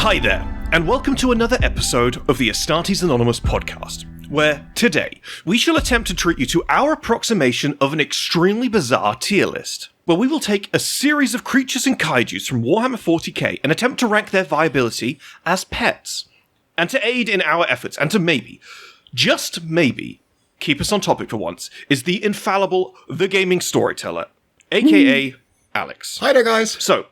Hi there, and welcome to another episode of the Astartes Anonymous podcast, where today we shall attempt to treat you to our approximation of an extremely bizarre tier list, where we will take a series of creatures and kaijus from Warhammer 40k and attempt to rank their viability as pets. And to aid in our efforts, and to maybe, just maybe, keep us on topic for once, is the infallible The Gaming Storyteller, aka Alex. Hi there, guys. So,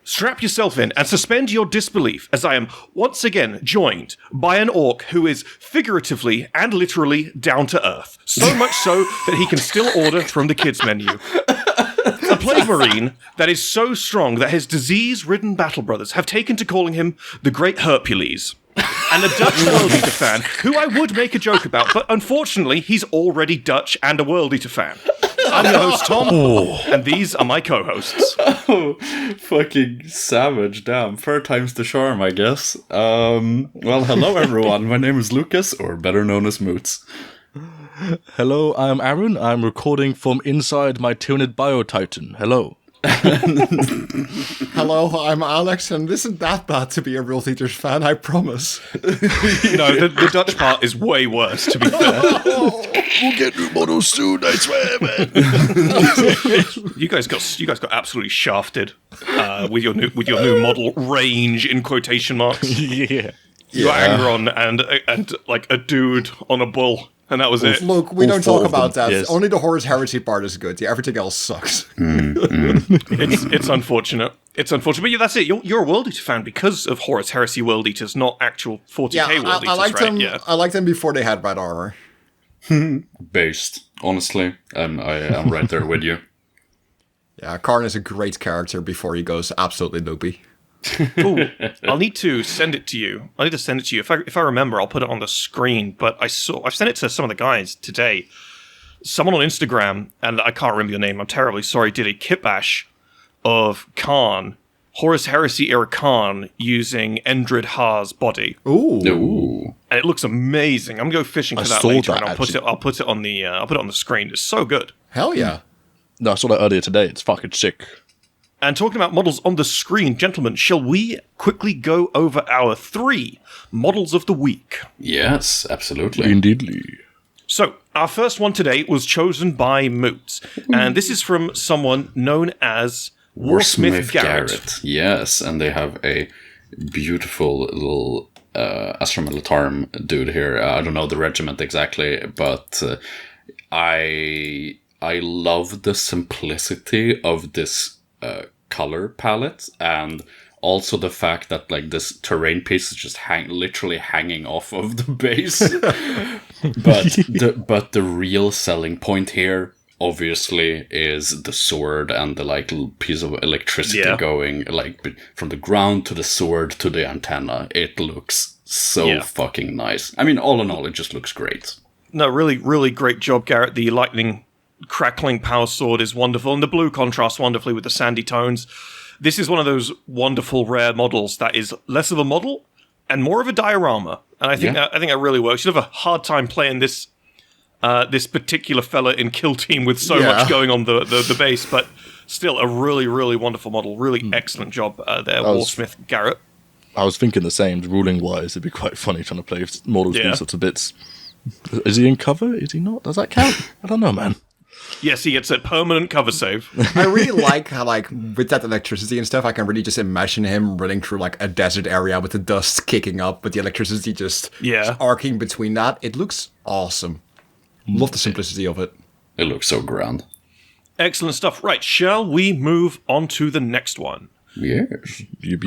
strap yourself in and suspend your disbelief as I am once again joined by an orc who is figuratively and literally down to earth. So much so that he can still order from the kids menu. A plague marine that is so strong that his disease-ridden battle brothers have taken to calling him the Great Hercules. And a Dutch World Eater fan, who I would make a joke about, but unfortunately he's already Dutch and a World Eater fan. I'm your host, Tom, and these are my co-hosts. Oh, fucking savage, damn. Third time's the charm, I guess. Well, hello everyone, my name is Lucas, or better known as Moots. Hello, I'm Aaron. I'm recording from inside my Tyranid Biotitan. Hello. Hello, I'm Alex, and it isn't that bad to be a World Eaters fan, I promise. No, the Dutch part is way worse, to be fair. We'll get new models soon, I swear, man. You guys got absolutely shafted with your new model range in quotation marks. Yeah. You got Angron and like a dude on a bull. And that was it. Look, we don't talk about that. Yes. Only the Horus Heresy part is good. Yeah, everything else sucks. It's unfortunate. It's unfortunate. But yeah, that's it. You're a World Eater fan because of Horus Heresy World Eaters, not actual 40k Yeah, World Eaters, I liked right? them. Yeah. I liked them before they had red armor. Based, honestly. I am right there with you. Yeah, Karn is a great character before he goes absolutely loopy. Ooh, I'll need to send it to you. If I remember, I'll put it on the screen. But I've sent it to some of the guys today. Someone on Instagram, and I can't remember your name. I'm terribly sorry. Did a kitbash of Khan, Horus Heresy era Khan, using Endrid Ha's body. Ooh. And it looks amazing. I'm gonna go fishing for that saw later, that, and I'll put it on the screen. It's so good. Hell yeah. No, I saw that earlier today. It's fucking sick. And talking about models on the screen, gentlemen, shall we quickly go over our 3 models of the week? Yes, absolutely. Indeedly. So, our first one today was chosen by Moots, and this is from someone known as Warsmith Garrett. Yes, and they have a beautiful little Astromilitarm dude here. I don't know the regiment exactly, but I love the simplicity of this color palette, and also the fact that like this terrain piece is just literally hanging off of the base. but the real selling point here obviously is the sword and the like little piece of electricity going like from the ground to the sword to the antenna. It looks so fucking nice. I mean, all in all, it just looks great. No, really, really great job, Garrett. The lightning crackling power sword is wonderful, and the blue contrasts wonderfully with the sandy tones. This is one of those wonderful rare models that is less of a model and more of a diorama, and I think that really works. You'd have a hard time playing this particular fella in Kill Team with so much going on the base, but still a really, really wonderful model. Really excellent job there, Warsmith Garrett. I was thinking the same. Ruling-wise, it'd be quite funny trying to play models these sorts of bits. Is he in cover? Is he not? Does that count? I don't know, man. Yes, he gets a permanent cover save. I really like how, like, with that electricity and stuff, I can really just imagine him running through, like, a desert area with the dust kicking up, but the electricity just arcing between that. It looks awesome. Love the simplicity of it. It looks so grand. Excellent stuff. Right, shall we move on to the next one? Yes.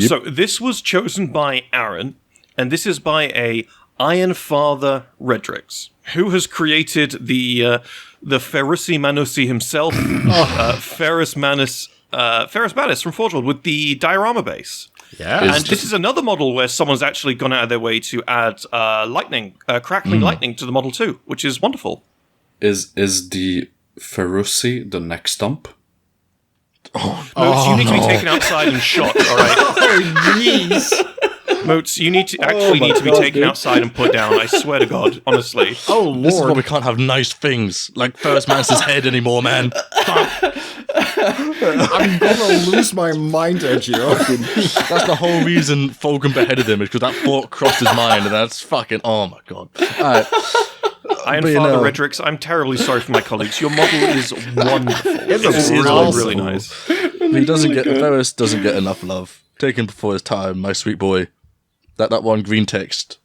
So this was chosen by Aaron, and this is by a Iron Father Redrix, who has created the Ferrusi Manusi himself, Ferrus Manus from Forge World with the diorama base. Yeah. And this is another model where someone's actually gone out of their way to add crackling lightning to the model too, which is wonderful. Is the Ferrusi the neck stump? Moots, you need to be taken outside and shot, alright? Oh, jeez. Moots, you need to be taken outside and put down, I swear to God, honestly. Oh, Lord. This is why we can't have nice things like First Man's head anymore, man. I'm gonna lose my mind at you. That's the whole reason Fulgrim beheaded him, is because that thought crossed his mind, and that's fucking, oh my god. Alright. Iron Father Redrix, I'm terribly sorry for my colleagues. Your model is wonderful. It's really, awesome. really nice. He doesn't get, Varys doesn't get enough love. Taken before his time, my sweet boy. That one green text.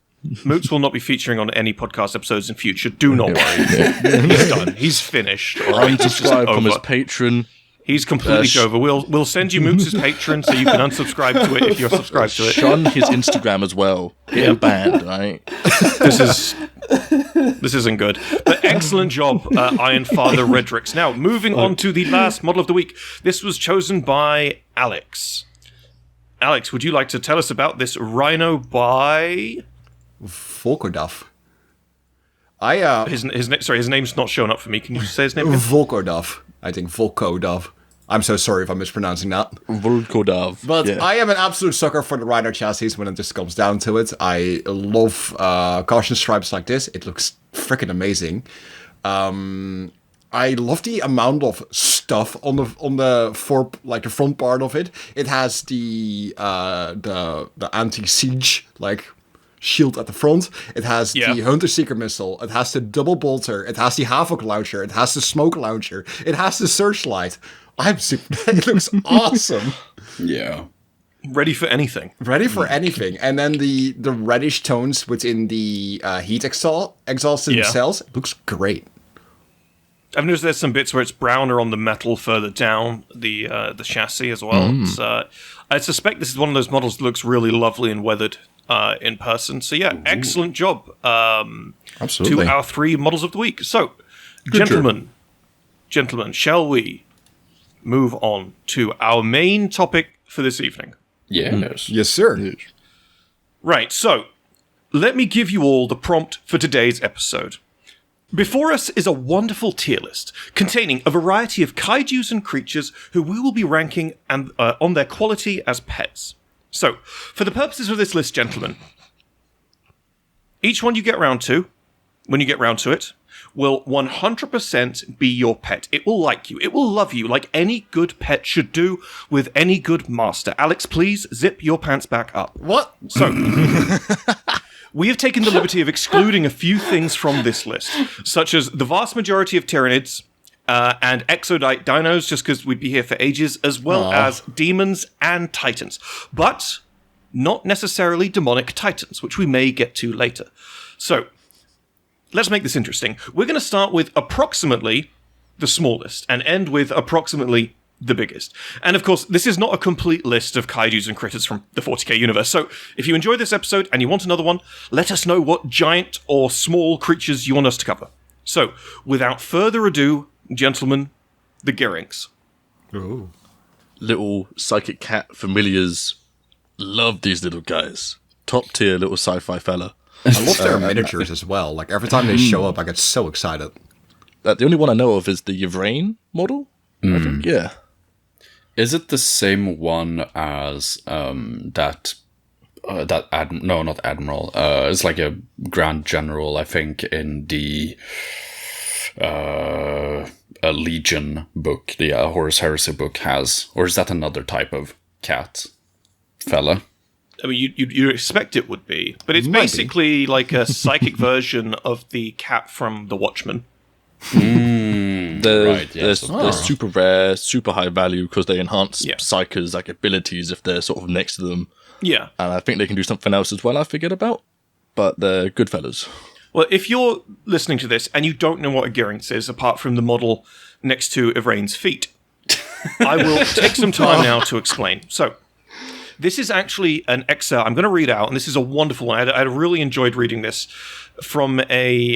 Moots will not be featuring on any podcast episodes in future. Do not worry. He's done. He's finished. All right? Unsubscribe from his patron. He's completely over. We'll send you Moots' patron so you can unsubscribe to it if you're subscribed to it. Shun his Instagram as well. Get him banned, right? This isn't good. But excellent job, Iron Father Redrix. Now, moving on to the last model of the week. This was chosen by Alex. Alex, would you like to tell us about this rhino by... Volkodov. His name's not showing up for me. Can you say his name again? Volkodov. I think Volkodov. I'm so sorry if I'm mispronouncing that. Volkodov. But yeah. I am an absolute sucker for the Rhino chassis when it just comes down to it. I love caution stripes like this. It looks freaking amazing. I love the amount of stuff on the front part of it. It has the anti-siege shield at the front. It has the Hunter Seeker missile. It has the double bolter. It has the Havoc launcher. It has the smoke launcher. It has the searchlight. It looks awesome. Yeah. Ready for anything. Ready for anything. And then the reddish tones within the heat exhaust themselves. It looks great. I've noticed there's some bits where it's browner on the metal further down the chassis as well. I suspect this is one of those models that looks really lovely and weathered in person. So yeah, excellent job. Absolutely. To our 3 models of the week. So, gentlemen, shall we move on to our main topic for this evening? Yes. Yes, sir. Right, so let me give you all the prompt for today's episode. Before us is a wonderful tier list containing a variety of kaijus and creatures who we will be ranking on their quality as pets. So, for the purposes of this list, gentlemen, each one you get round to, when you get round to it, will 100% be your pet. It will like you. It will love you like any good pet should do with any good master. Alex, please zip your pants back up. What? So, we have taken the liberty of excluding a few things from this list, such as the vast majority of Tyranids and Exodite dinos, just because we'd be here for ages, as well as demons and titans. But not necessarily demonic titans, which we may get to later. So, let's make this interesting. We're going to start with approximately the smallest and end with approximately the biggest. And of course, this is not a complete list of kaijus and critters from the 40k universe. So if you enjoyed this episode and you want another one, let us know what giant or small creatures you want us to cover. So without further ado, gentlemen, the Gyrinx. Ooh. Little psychic cat familiars. Love these little guys. Top tier little sci-fi fella. I love their miniatures as well. Like every time they show up, I get so excited. The only one I know of is the Yvrain model. I think, yeah. Is it the same one as not Admiral. It's like a Grand General, I think, in the a Legion book, the Horus Heresy book has, or is that another type of cat fella? I mean, you expect it would be, but it's basically like a psychic version of the cat from The Watchmen. They're super rare, super high value because they enhance psychers' abilities if they're sort of next to them. Yeah. And I think they can do something else as well I forget about, but they're good fellas. Well, if you're listening to this and you don't know what a Gyrinx is, apart from the model next to Yvrain's feet, I will take some time now to explain. So, this is actually an excerpt I'm going to read out, and this is a wonderful one. I really enjoyed reading this from a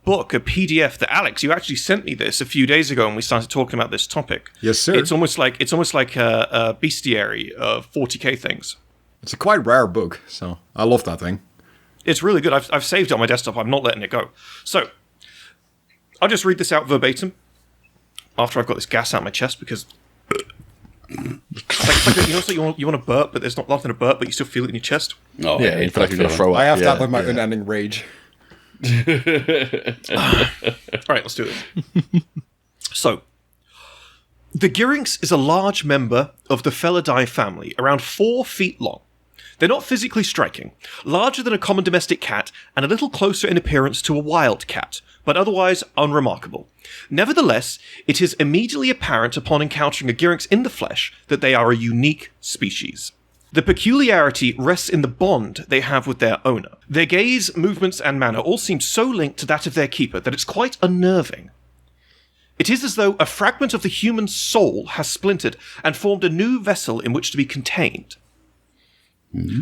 book, a PDF that Alex, you actually sent me this a few days ago when we started talking about this topic. Yes, sir. It's almost like a bestiary of 40k things. It's a quite rare book, so I love that thing. It's really good. I've saved it on my desktop. I'm not letting it go. So, I'll just read this out verbatim after I've got this gas out of my chest because it's like you want to burp, but there's not nothing to burp, but you still feel it in your chest. Oh, yeah, you feel like you're going to throw up. I have that with my unending rage. All right, let's do it. So, The Gyrinx is a large member of the Felidae family, around 4 feet long. They're not physically striking, larger than a common domestic cat and a little closer in appearance to a wild cat, but otherwise unremarkable. Nevertheless, it is immediately apparent upon encountering a Gyrinx in the flesh that they are a unique species. The peculiarity rests in the bond they have with their owner. Their gaze, movements, and manner all seem so linked to that of their keeper that it's quite unnerving. It is as though a fragment of the human soul has splintered and formed a new vessel in which to be contained.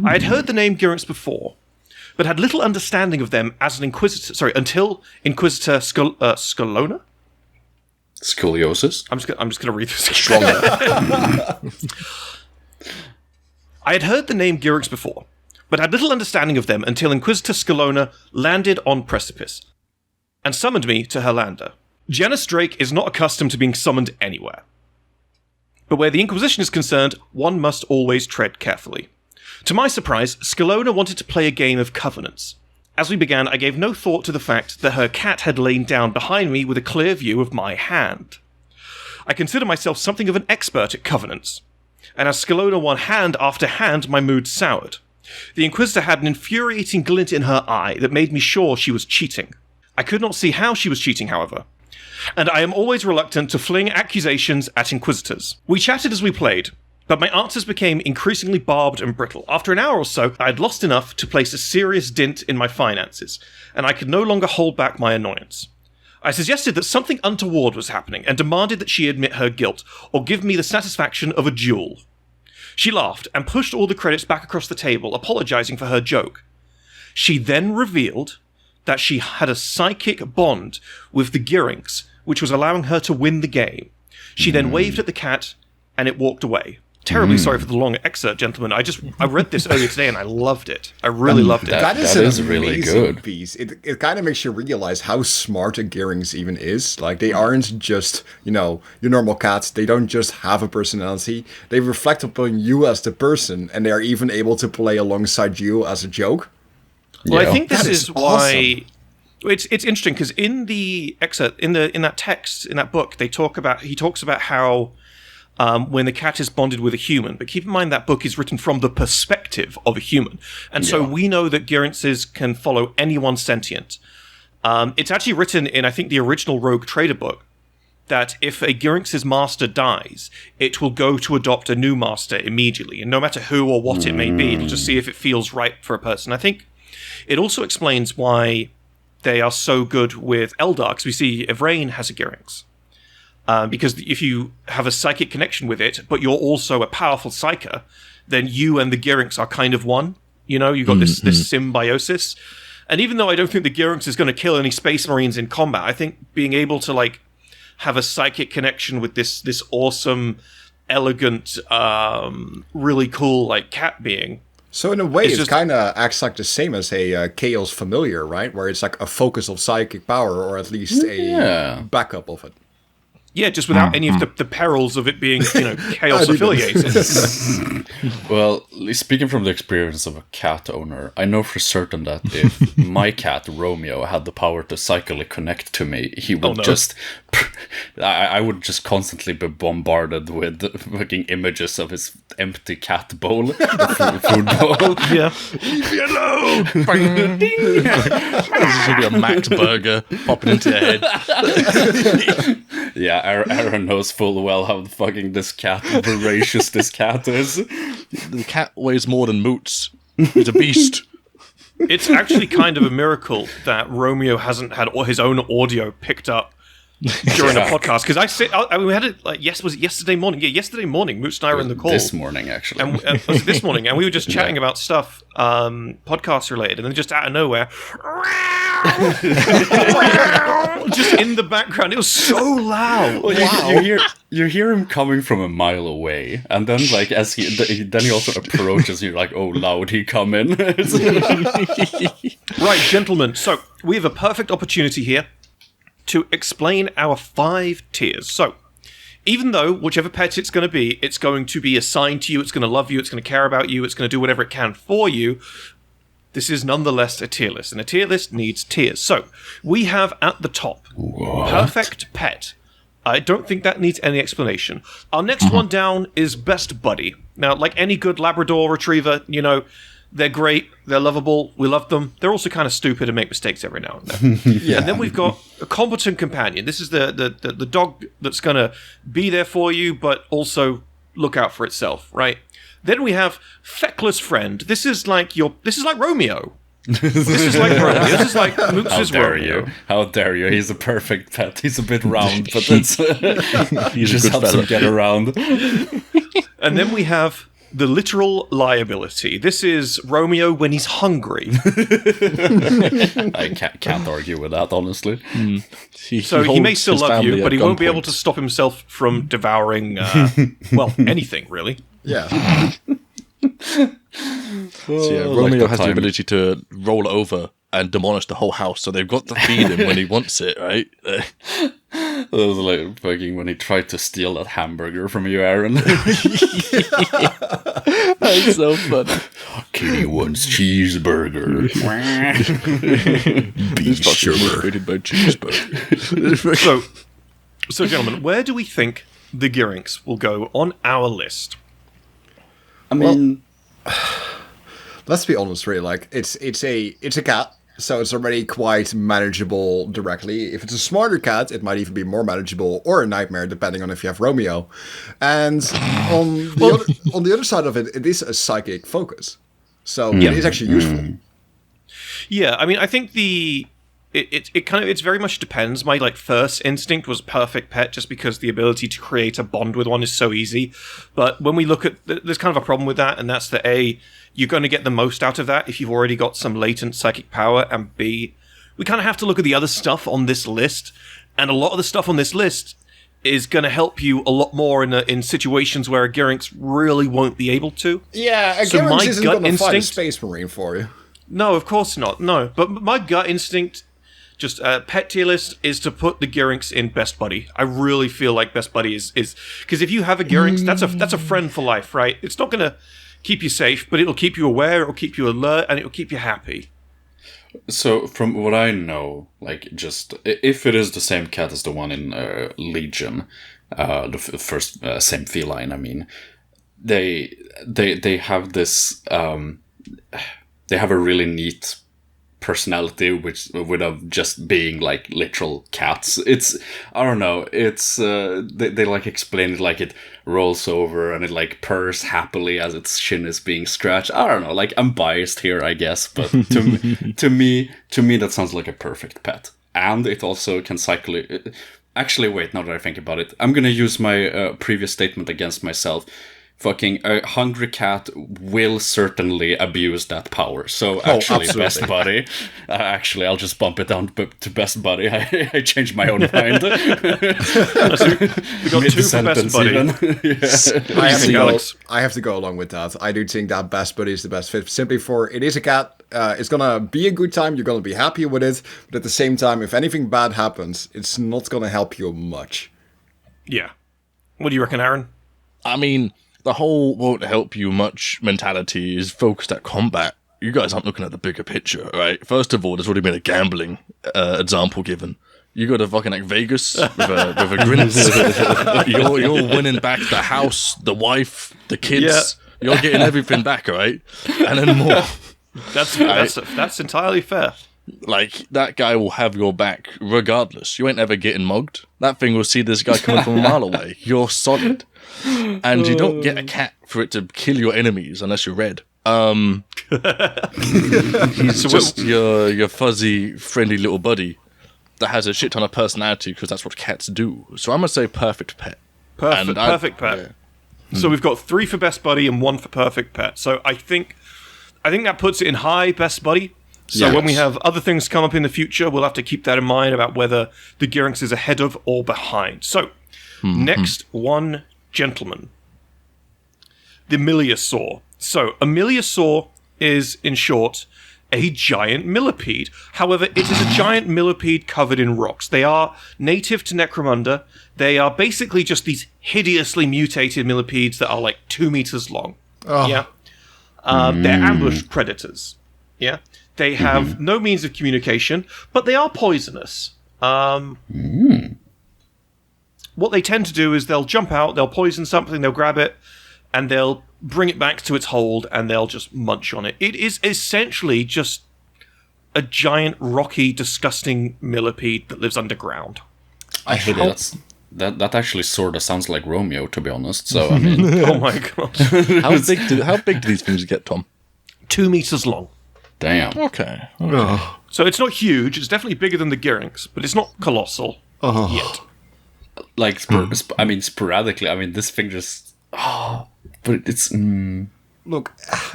I had heard the name Gyrinx before, but had little understanding of them as an inquisitor. Until Inquisitor Scolona. Scoliosis. I'm just going to read this. I had heard the name Gyrinx before, but had little understanding of them until Inquisitor Scolona landed on Precipice and summoned me to her lander. Janus Drake is not accustomed to being summoned anywhere, but where the Inquisition is concerned, one must always tread carefully. To my surprise, Scolona wanted to play a game of Covenants. As we began, I gave no thought to the fact that her cat had lain down behind me with a clear view of my hand. I consider myself something of an expert at Covenants, and as Scolona won hand after hand, my mood soured. The Inquisitor had an infuriating glint in her eye that made me sure she was cheating. I could not see how she was cheating, however, and I am always reluctant to fling accusations at Inquisitors. We chatted as we played, but my answers became increasingly barbed and brittle. After an hour or so, I had lost enough to place a serious dint in my finances, and I could no longer hold back my annoyance. I suggested that something untoward was happening, and demanded that she admit her guilt, or give me the satisfaction of a duel. She laughed, and pushed all the credits back across the table, apologizing for her joke. She then revealed that she had a psychic bond with the Gyrinx, which was allowing her to win the game. She then waved at the cat, and it walked away. Terribly sorry for the long excerpt, gentlemen. I read this earlier today and I loved it. I really loved it. That is an really amazing good piece. It kind of makes you realize how smart a Gyrinx even is. Like, they aren't just, your normal cats. They don't just have a personality. They reflect upon you as the person, and they are even able to play alongside you as a joke. Well, I think this is why... Awesome. It's interesting, because in the excerpt, in that text, in that book, he talks about how when the cat is bonded with a human. But keep in mind that book is written from the perspective of a human. And so we know that Gyrinxes can follow anyone sentient. It's actually written in, I think, the original Rogue Trader book, that if a Gyrinx's master dies, it will go to adopt a new master immediately. And no matter who or what it may be, it'll just see if it feels right for a person. I think it also explains why they are so good with Eldar, because we see Evrain has a Gyrinx. Because if you have a psychic connection with it, but you're also a powerful psyker, then you and the Gyrinx are kind of one. You've got this symbiosis. And even though I don't think the Gyrinx is going to kill any Space Marines in combat, I think being able to have a psychic connection with this awesome, elegant, really cool cat being. So in a way, it kind of acts like the same as a Chaos Familiar, right? Where it's like a focus of psychic power, or at least a backup of it. Yeah, just without any of the perils of it being, chaos affiliated. Well, speaking from the experience of a cat owner, I know for certain that if my cat, Romeo, had the power to psychically connect to me, he would I would just constantly be bombarded with fucking images of his empty cat bowl, food bowl. Yeah. Leave me alone! This should be a Max burger popping into your head. Yeah, Aaron knows full well how fucking voracious this cat is. The cat weighs more than Moots. He's a beast. It's actually kind of a miracle that Romeo hasn't had his own audio picked up during the podcast, because we had it was it yesterday morning? Yeah, yesterday morning, Moots and I were in the call. This morning, actually. And, this morning, and we were just chatting about stuff podcast related, and then just out of nowhere, just in the background, it was so loud. Well, you hear him coming from a mile away, and then as he also approaches, you're like, oh, loud, he coming. Right, gentlemen. So we have a perfect opportunity here to explain our 5 tiers. So, even though whichever pet it's going to be assigned to you, it's going to love you, it's going to care about you, it's going to do whatever it can for you, this is nonetheless a tier list, and a tier list needs tiers. So, we have at the top, perfect pet, I don't think that needs any explanation. Our next one down is Best Buddy. Now, like any good Labrador Retriever, you know, they're great, they're lovable, we love them. They're also kind of stupid and make mistakes every now and then. Yeah. And then we've got a competent companion. This is the dog that's going to be there for you, but also look out for itself, right? Then we have Feckless Friend. This is like Romeo. This is like Romeo. This is like Mooks' Romeo. How dare you? He's a perfect pet. He's a bit round, but it's he just helps him get around. And then we have the literal liability. This is Romeo when he's hungry. I can't argue with that, honestly. So he may still love you, but he won't be able to stop himself from devouring, anything, really. Yeah. So yeah, Romeo has the ability to roll over and demolish the whole house, so they've got to feed him when he wants it, right? That was like fucking when he tried to steal that hamburger from you, Aaron. That's so funny. Kitty wants cheeseburger. Beef sugar. Created by cheeseburger. So gentlemen, where do we think the Gyrinx will go on our list? I mean, let's be honest, really. Like, it's a cat, so it's already quite manageable directly. If it's a smarter cat, it might even be more manageable or a nightmare, depending on if you have Romeo. And on the other side of it, it is a psychic focus, so it is actually useful. Yeah, I mean, I think it very much depends. My first instinct was perfect pet, just because the ability to create a bond with one is so easy. But when we look at, there's kind of a problem with that, and that's that A, you're going to get the most out of that if you've already got some latent psychic power, and B, we kind of have to look at the other stuff on this list, and a lot of the stuff on this list is going to help you a lot more in situations where a Gyrinx really won't be able to. Yeah, a Gyrinx isn't going to fight a Space Marine for you. No, of course not. No, but my gut instinct, just pet tier list, is to put the Gyrinx in Best Buddy. I really feel like Best Buddy is because if you have a Gyrinx, that's a friend for life, right? It's not going to keep you safe, but it'll keep you aware, it'll keep you alert, and it'll keep you happy. So from what I know, just if it is the same cat as the one in Legion, the first same feline, I mean, they have this they have a really neat personality, which would have just being literal cats. I don't know, it's they explain it like it rolls over and it purrs happily as its shin is being scratched. I don't know, I'm biased here, I guess, but to me that sounds like a perfect pet. And it also can cycle. Actually, wait, now that I think about it, I'm gonna use my previous statement against myself. Fucking a hungry cat will certainly abuse that power. So actually, Best Buddy. Actually, I'll just bump it down to Best Buddy. I changed my own mind. We got two for Best Buddy. I have to go along with that. I do think that Best Buddy is the best fit. Simply for it is a cat. It's gonna be a good time. You're gonna be happy with it. But at the same time, if anything bad happens, it's not gonna help you much. Yeah. What do you reckon, Aaron? I mean, the whole won't help you much mentality is focused at combat. You guys aren't looking at the bigger picture, right? First of all, there's already been a gambling example given. You go to fucking Vegas with a Gyrinx. You're winning back the house, the wife, the kids. Yeah. You're getting everything back, right? And then more. That's entirely fair. That guy will have your back regardless. You ain't ever getting mugged. That thing will see this guy coming from a mile away. You're solid. And you don't get a cat for it to kill your enemies unless you're red. He's just your fuzzy, friendly little buddy that has a shit ton of personality because that's what cats do. So I'm going to say perfect pet. Perfect pet. Yeah. So we've got 3 for Best Buddy and 1 for Perfect Pet. So I think that puts it in high Best Buddy. So when we have other things come up in the future, we'll have to keep that in mind about whether the Gyrinx is ahead of or behind. So next one, gentlemen. The Milliasaur. So a Milliasaur is, in short, a giant millipede. However, it is a giant millipede covered in rocks. They are native to Necromunda. They are basically just these hideously mutated millipedes that are 2 meters long. Oh. Yeah. They're ambush predators. Yeah. They have no means of communication, but they are poisonous. what they tend to do is they'll jump out, they'll poison something, they'll grab it, and they'll bring it back to its hold, and they'll just munch on it. It is essentially just a giant, rocky, disgusting millipede that lives underground. I hate it. That actually sort of sounds like Romeo, to be honest. So I mean, Oh my god. How big do these things get, Tom? 2 meters long. damn. Okay. So it's not huge, it's definitely bigger than the Gyrinx, but it's not colossal yet. Like, I mean, sporadically. I mean, this thing just. Oh, but it's. Look,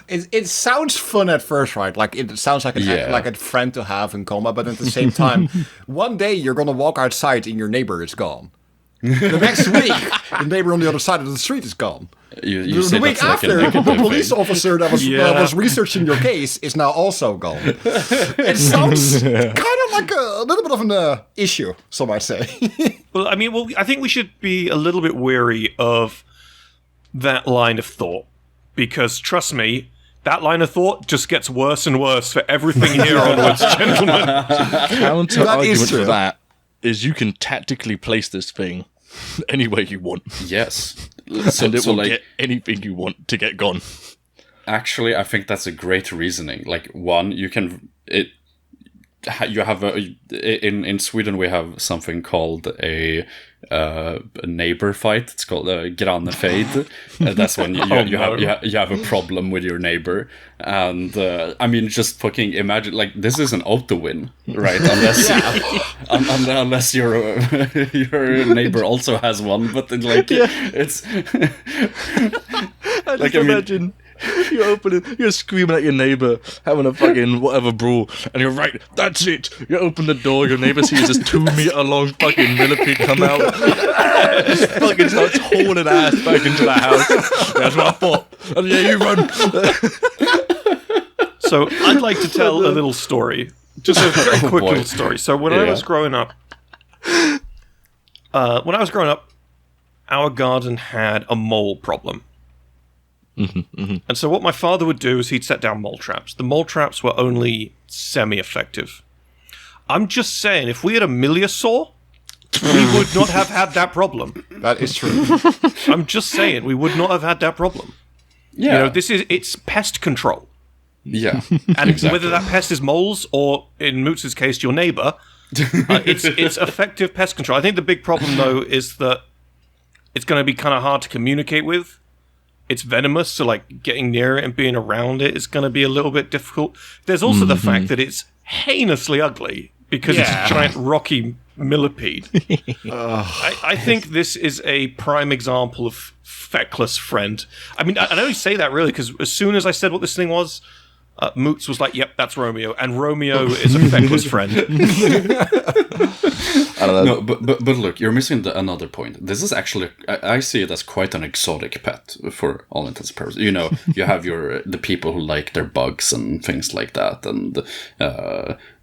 it sounds fun at first, right? Like it sounds like a friend to have in combat, but at the same time, one day you're gonna walk outside and your neighbor is gone. The next week, the neighbor on the other side of the street is gone. The week after, the police officer that was researching your case is now also gone. It sounds kind of like a little bit of an issue, some might say. Well, I think we should be a little bit wary of that line of thought. Because, trust me, that line of thought just gets worse and worse for everything here onwards, gentlemen. Counter-argument for that is you can tactically place this thing anywhere you want. Yes. And it will get anything you want to get gone. Actually, I think that's a great reasoning. Like, one, you can... You have in Sweden we have something called a neighbor fight. It's called a grannefejd. That's when you have a problem with your neighbor, and I mean, just fucking imagine, like, this is an auto win, right? Unless your neighbor also has one, but it's like, imagine. You open it, you're screaming at your neighbour, having a fucking whatever brawl, and you're right, that's it! You open the door, your neighbour sees this 2 meter long fucking millipede come out, just fucking starts hauling ass back into the house. That's what I thought. And yeah, you run. So, I'd like to tell a little story. Just a very quick little story. So, when I was growing up, our garden had a mole problem. And so what my father would do is he'd set down mole traps. The mole traps were only semi-effective. I'm just saying, if we had a Milliasaur, we would not have had that problem. That is true. I'm just saying, we would not have had that problem. Yeah. It's pest control. Yeah. And whether that pest is moles or, in Moots' case, your neighbor, it's effective pest control. I think the big problem, though, is that it's going to be kind of hard to communicate with. It's venomous, so like getting near it and being around it is going to be a little bit difficult. There's also the fact that it's heinously ugly because it's a giant rocky millipede. I think this is a prime example of feckless friend. I mean, I only say that really because as soon as I said what this thing was, Moots was like, "Yep, that's Romeo," and Romeo is a feckless friend. I don't know. No, but look, you're missing another point. This is actually, I see it as quite an exotic pet for all intents and purposes. You know, you have the people who like their bugs and things like that, and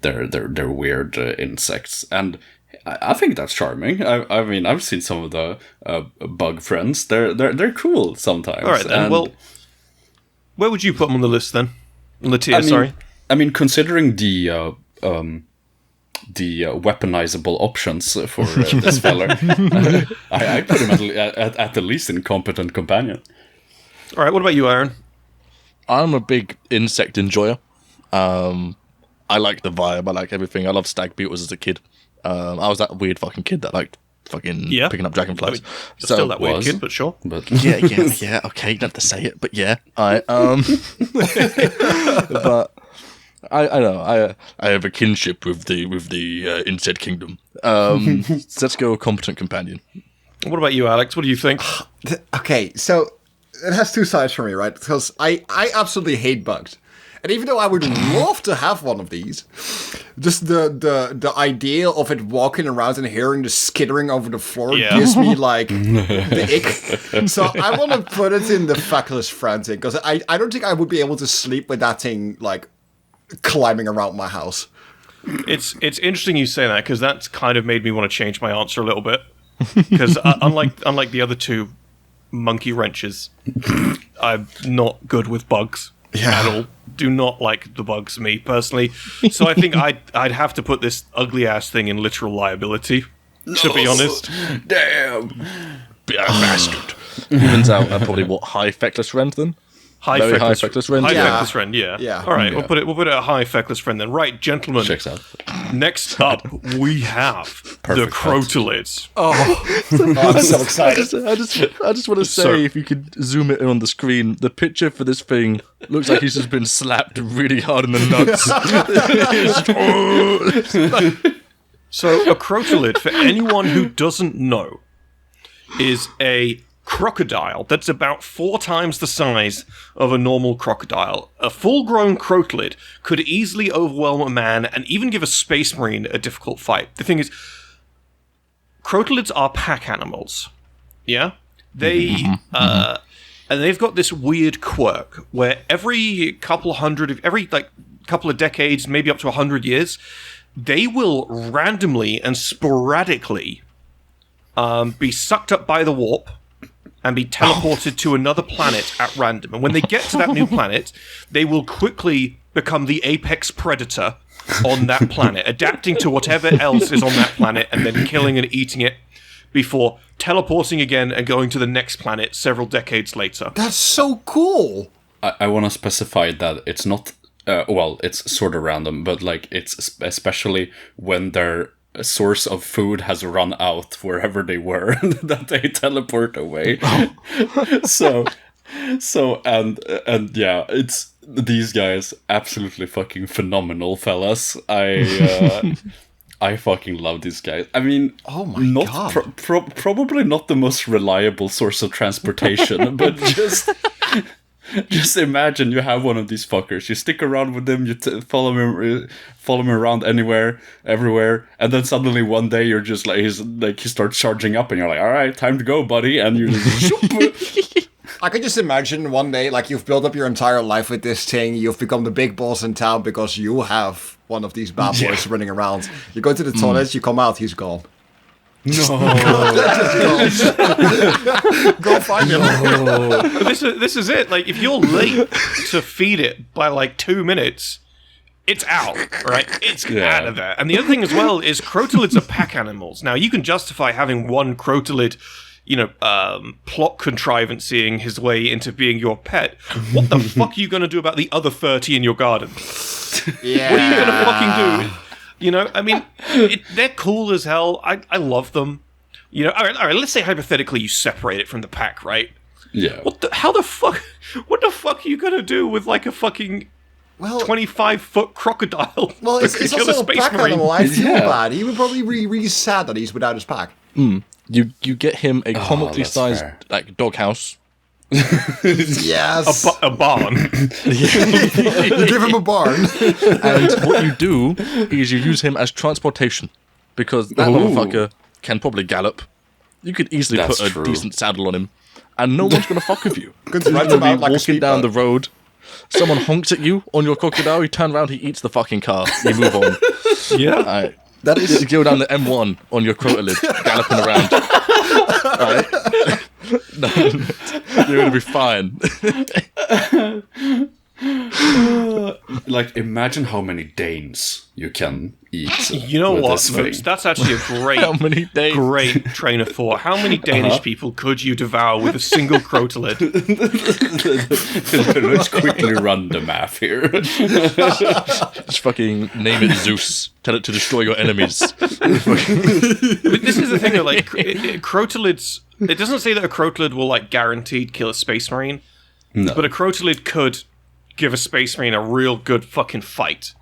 their weird insects, and I think that's charming. I mean, I've seen some of the bug friends. They're cool sometimes. All right, then. Well, where would you put them on the list then? On the tier, sorry. I mean, considering the weaponizable options for this fella, I put him at the least incompetent companion. All right, what about you, Aaron? I'm a big insect enjoyer. I like the vibe. I like everything. I love stag beetles as a kid. I was that weird fucking kid that liked fucking picking up dragonflies. I mean, still that weird kid, but sure. But yeah. Okay, you don't have to say it, but yeah. But I know I have a kinship with the insect kingdom. So let's go competent companion. What about you, Alex? What do you think? Okay, so it has two sides for me, right? Because I absolutely hate bugs. And even though I would love to have one of these, just the idea of it walking around and hearing the skittering over the floor gives me, like, the ick. So I want to put it in the feckless frantic, because I don't think I would be able to sleep with that thing, like, climbing around my house. It's interesting you say that, because that's kind of made me want to change my answer a little bit. Because unlike the other two monkey wrenches, I'm not good with bugs at all. Do not like the bugs, me personally. So I think I'd have to put this ugly ass thing in literal liability. to be honest. Damn. Bastard. Evens out at probably what, high Feckless Rend then? Very high Feckless Rend. High Yeah. Feckless Rend, yeah. Yeah. All right, Yeah. we'll put it at a high Feckless Rend then. Right, gentlemen. Checks out. Next up, we have the Perfect. Crotalids. I'm so excited. I just want to say, So- if you could zoom it in on the screen, the picture for this thing looks like he's just been slapped really hard in the nuts. So, a Crotalid, for anyone who doesn't know, is a crocodile that's about 4 times the size of a normal crocodile. A full-grown Crotalid could easily overwhelm a man and even give a space marine a difficult fight. The thing is, Crotalids are pack animals. Yeah? They, and they've got this weird quirk where every couple of decades, maybe up to 100 years, they will randomly and sporadically be sucked up by the warp and be teleported to another planet at random. And when they get to that new planet, they will quickly become the apex predator on that planet, adapting to whatever else is on that planet and then killing and eating it before teleporting again and going to the next planet several decades later. That's so cool. I want to specify that it's not. It's sort of random, but like it's especially when their source of food has run out wherever they were that they teleport away. so and yeah, it's these guys absolutely fucking phenomenal, fellas. I fucking love these guys. I mean, Oh my God. Probably not the most reliable source of transportation, but just imagine you have one of these fuckers. You stick around with him, you follow him around everywhere, and then suddenly one day you're just like, he starts charging up, and you're like, all right, time to go, buddy, and you just I could just imagine one day, like, you've built up your entire life with this thing, you've become the big boss in town because you have one of these bad boys running around. You go to the toilets, you come out, he's gone. Go find him. But this is it. Like, if you're late to feed it by like 2 minutes, it's out, right? It's out of there. And the other thing as well is Crotalids are pack animals. Now, you can justify having one Crotalid, plot contrivanceing his way into being your pet. What the fuck are you going to do about the other 30 in your garden? Yeah. What are you going to fucking do? I mean, they're cool as hell. I love them. All right, let's say hypothetically you separate it from the pack, right? yeah. What the fuck are you going to do with like a fucking 25-foot crocodile? Well, that it's could kill also a pack marine? animal. I feel Yeah. bad. He would probably be really sad that he's without his pack. You get him a comically that's sized fair. like doghouse. Yes. A barn. Give him a barn. And what you do is you use him as transportation, because that motherfucker can probably gallop. You could easily That's put a true. decent saddle on him, and no one's gonna fuck with you. Good You're ride gonna him out be like a walking down speedboat. the road. Someone honks at you on your crocodile. You turn around, he eats the fucking car. You move on. Yeah. Alright. That is You go down the M1 on your Crotalid, galloping around. Alright? No, you're gonna be fine. Like, imagine how many Danes you can eat. You know with what, this thing. Moots? That's actually a How great, many days? great train of thought. How many Danish people could you devour with a single Crotalid? Let's quickly run the math here. Just fucking name it Zeus. Tell it to destroy your enemies. But this is the thing, though, like, Crotalids... It doesn't say that a Crotalid will, like, guaranteed kill a Space Marine, No. but a Crotalid could give a Space Marine a real good fucking fight.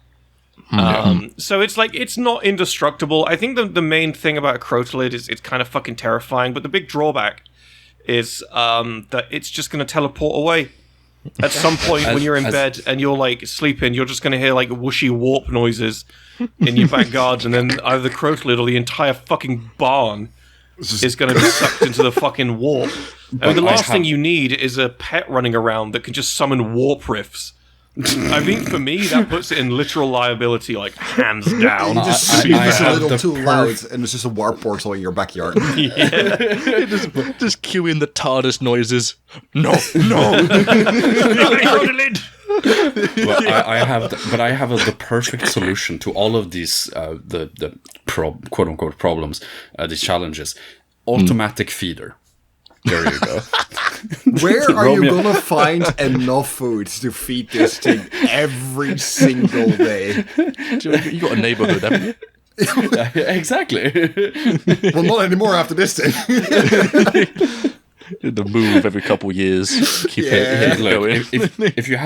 So it's like, it's not indestructible. I think the main thing about a Crotalid is it's kind of fucking terrifying, but the big drawback is that it's just going to teleport away. At some point when you're in bed and you're like sleeping, you're just going to hear like whooshy warp noises in your back garden, and then either the Crotalid or the entire fucking barn is going to be sucked into the fucking warp. And the last thing you need is a pet running around that can just summon warp rifts I think for me, that puts it in literal liability, like, hands down. Just I it's a have little the too loud, and it's just a warp portal in your backyard. Just cue in the TARDIS noises. No. Well, I have the perfect solution to all of these the quote unquote problems, these challenges. Automatic feeder. There you go. Where are you gonna find enough food to feed this thing every single day? You got a neighborhood, haven't you? Exactly. Well, not anymore after this thing. The move every couple years. Keep it Look, going. if you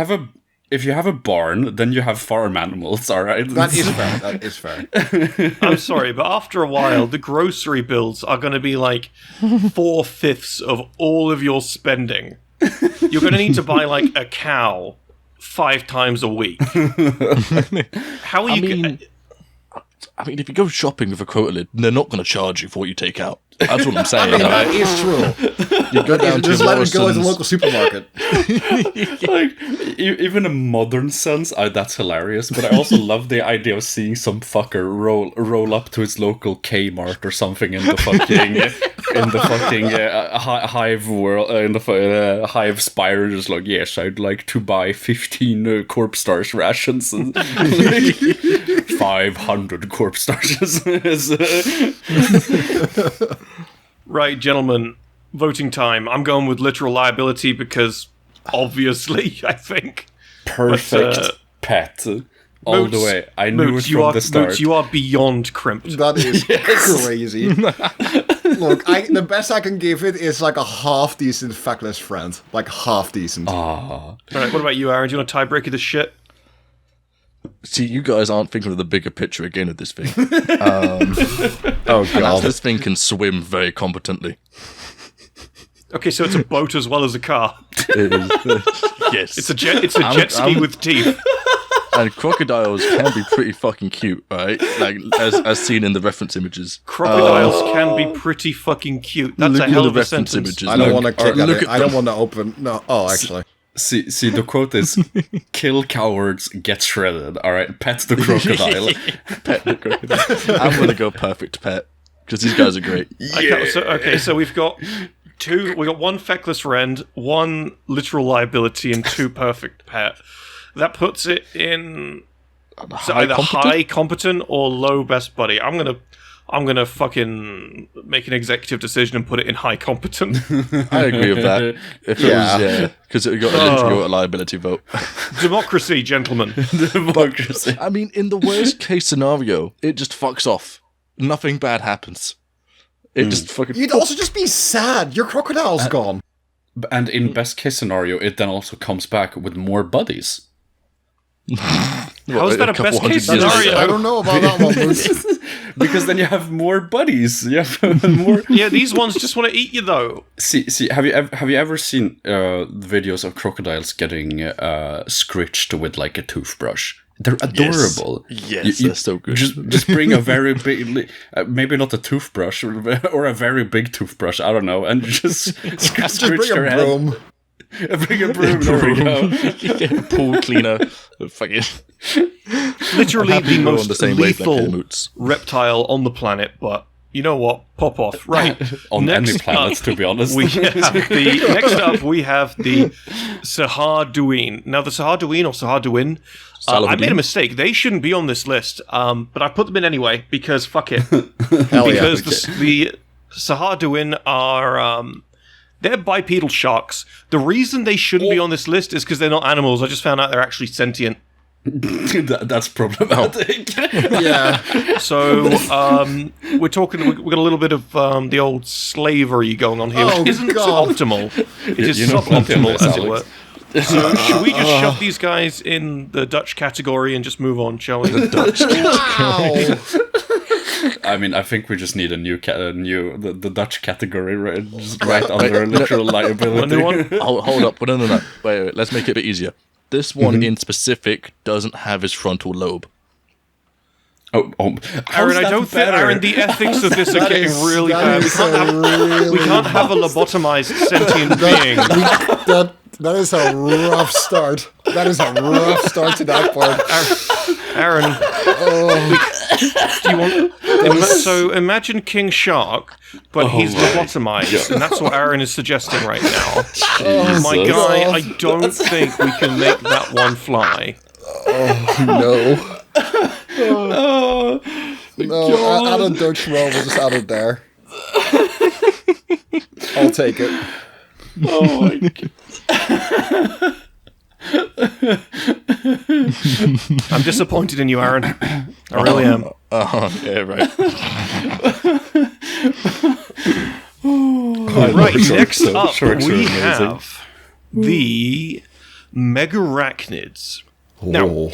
have a barn, then you have farm animals. All right. That is fair. I'm sorry, but after a while, the grocery bills are going to be like 4/5 of all of your spending. You're going to need to buy like a cow 5 times a week. How are you? I mean, if you go shopping with a Crotalid, they're not going to charge you for what you take out. That's what I'm saying. That is true. You go down to Just let it go at the Morrison's. local supermarket. Like, even in a modern sense, that's hilarious. But I also love the idea of seeing some fucker roll up to his local Kmart or something in the fucking hive world, in the hive spire, just like, yes, I'd like to buy 15 corpse stars rations and 500 corpse stars. Right, gentlemen, voting time. I'm going with literal liability because, obviously, I think. Perfect pet. All the way. I knew it from the start. Moots, you are beyond crimped. That is crazy. Look, the best I can give it is like a half-decent feckless friend. Like, half-decent. All right, what about you, Aaron? Do you want to tiebreaker this shit? See, you guys aren't thinking of the bigger picture again of this thing. Oh, God. This thing can swim very competently. Okay, so it's a boat as well as a car. It is, yes. It's a jet ski with teeth. And crocodiles can be pretty fucking cute, right? Like, as seen in the reference images. Crocodiles can be pretty fucking cute. That's Look a at hell the of a reference sentence. images. I don't want to click on look it. at I don't want to open... No. Oh, actually. See, the quote is, kill cowards, get shredded. All right, pet the crocodile. Pet the crocodile. I'm going to go perfect pet, because these guys are great. So we've got one feckless friend, one literal liability, and 2 perfect pet. That puts it in either high competent or low best buddy. I'm gonna fucking make an executive decision and put it in high competent. I agree with that. If it was, because it got a liability vote. Democracy, gentlemen. Democracy. I mean, in the worst case scenario, it just fucks off. Nothing bad happens. It just fucking... You'd also just be sad. Your crocodile's gone. And in best case scenario, it then also comes back with more buddies. How is that a best case scenario? I don't know about that one, Moose. Because then you have more buddies. You have more. Yeah, these ones just want to eat you, though. See. Have you ever seen videos of crocodiles getting scratched with like a toothbrush? They're adorable. Yes, they're so good. Just bring a very big, maybe not a toothbrush or a very big toothbrush. I don't know, and just scratch Just bring their a head. broom. Bring a broom. There we go. Pool cleaner. Fucking... Literally the most lethal Moots. reptile on the planet, but you know what? Pop off. Right. On any planet, to be honest. Next up, we have the Saharduin. Now, the Saharduin or Saharduin, I made a mistake. They shouldn't be on this list, but I put them in anyway because fuck it. Because the Saharduin are... they're bipedal sharks. The reason they shouldn't be on this list is because they're not animals. I just found out they're actually sentient. That's problematic. Yeah. So we're talking. We've got a little bit of the old slavery going on here, which isn't optimal. It is suboptimal, as it were. So should we just shove these guys in the Dutch category and just move on, shall we? The Dutch category. I mean, I think we just need a new the Dutch category right under literal liability. Hold up. No. Wait. Let's make it a bit easier. This one in specific doesn't have his frontal lobe. Aaron, I don't think, Aaron, the ethics of this are getting really bad. We can't have a lobotomized sentient being. That is a rough start. That is a rough start to that part. Aaron, do you want? So imagine King Shark, but he's lobotomized, and that's what Aaron is suggesting right now. My guy, I don't think we can make that one fly. No. No, add a Dutch roll, we'll just add it there. I'll take it. Oh my god. I'm disappointed in you, Aaron. I really am. Yeah, right. Right, next up we have the Megarachnids. Now,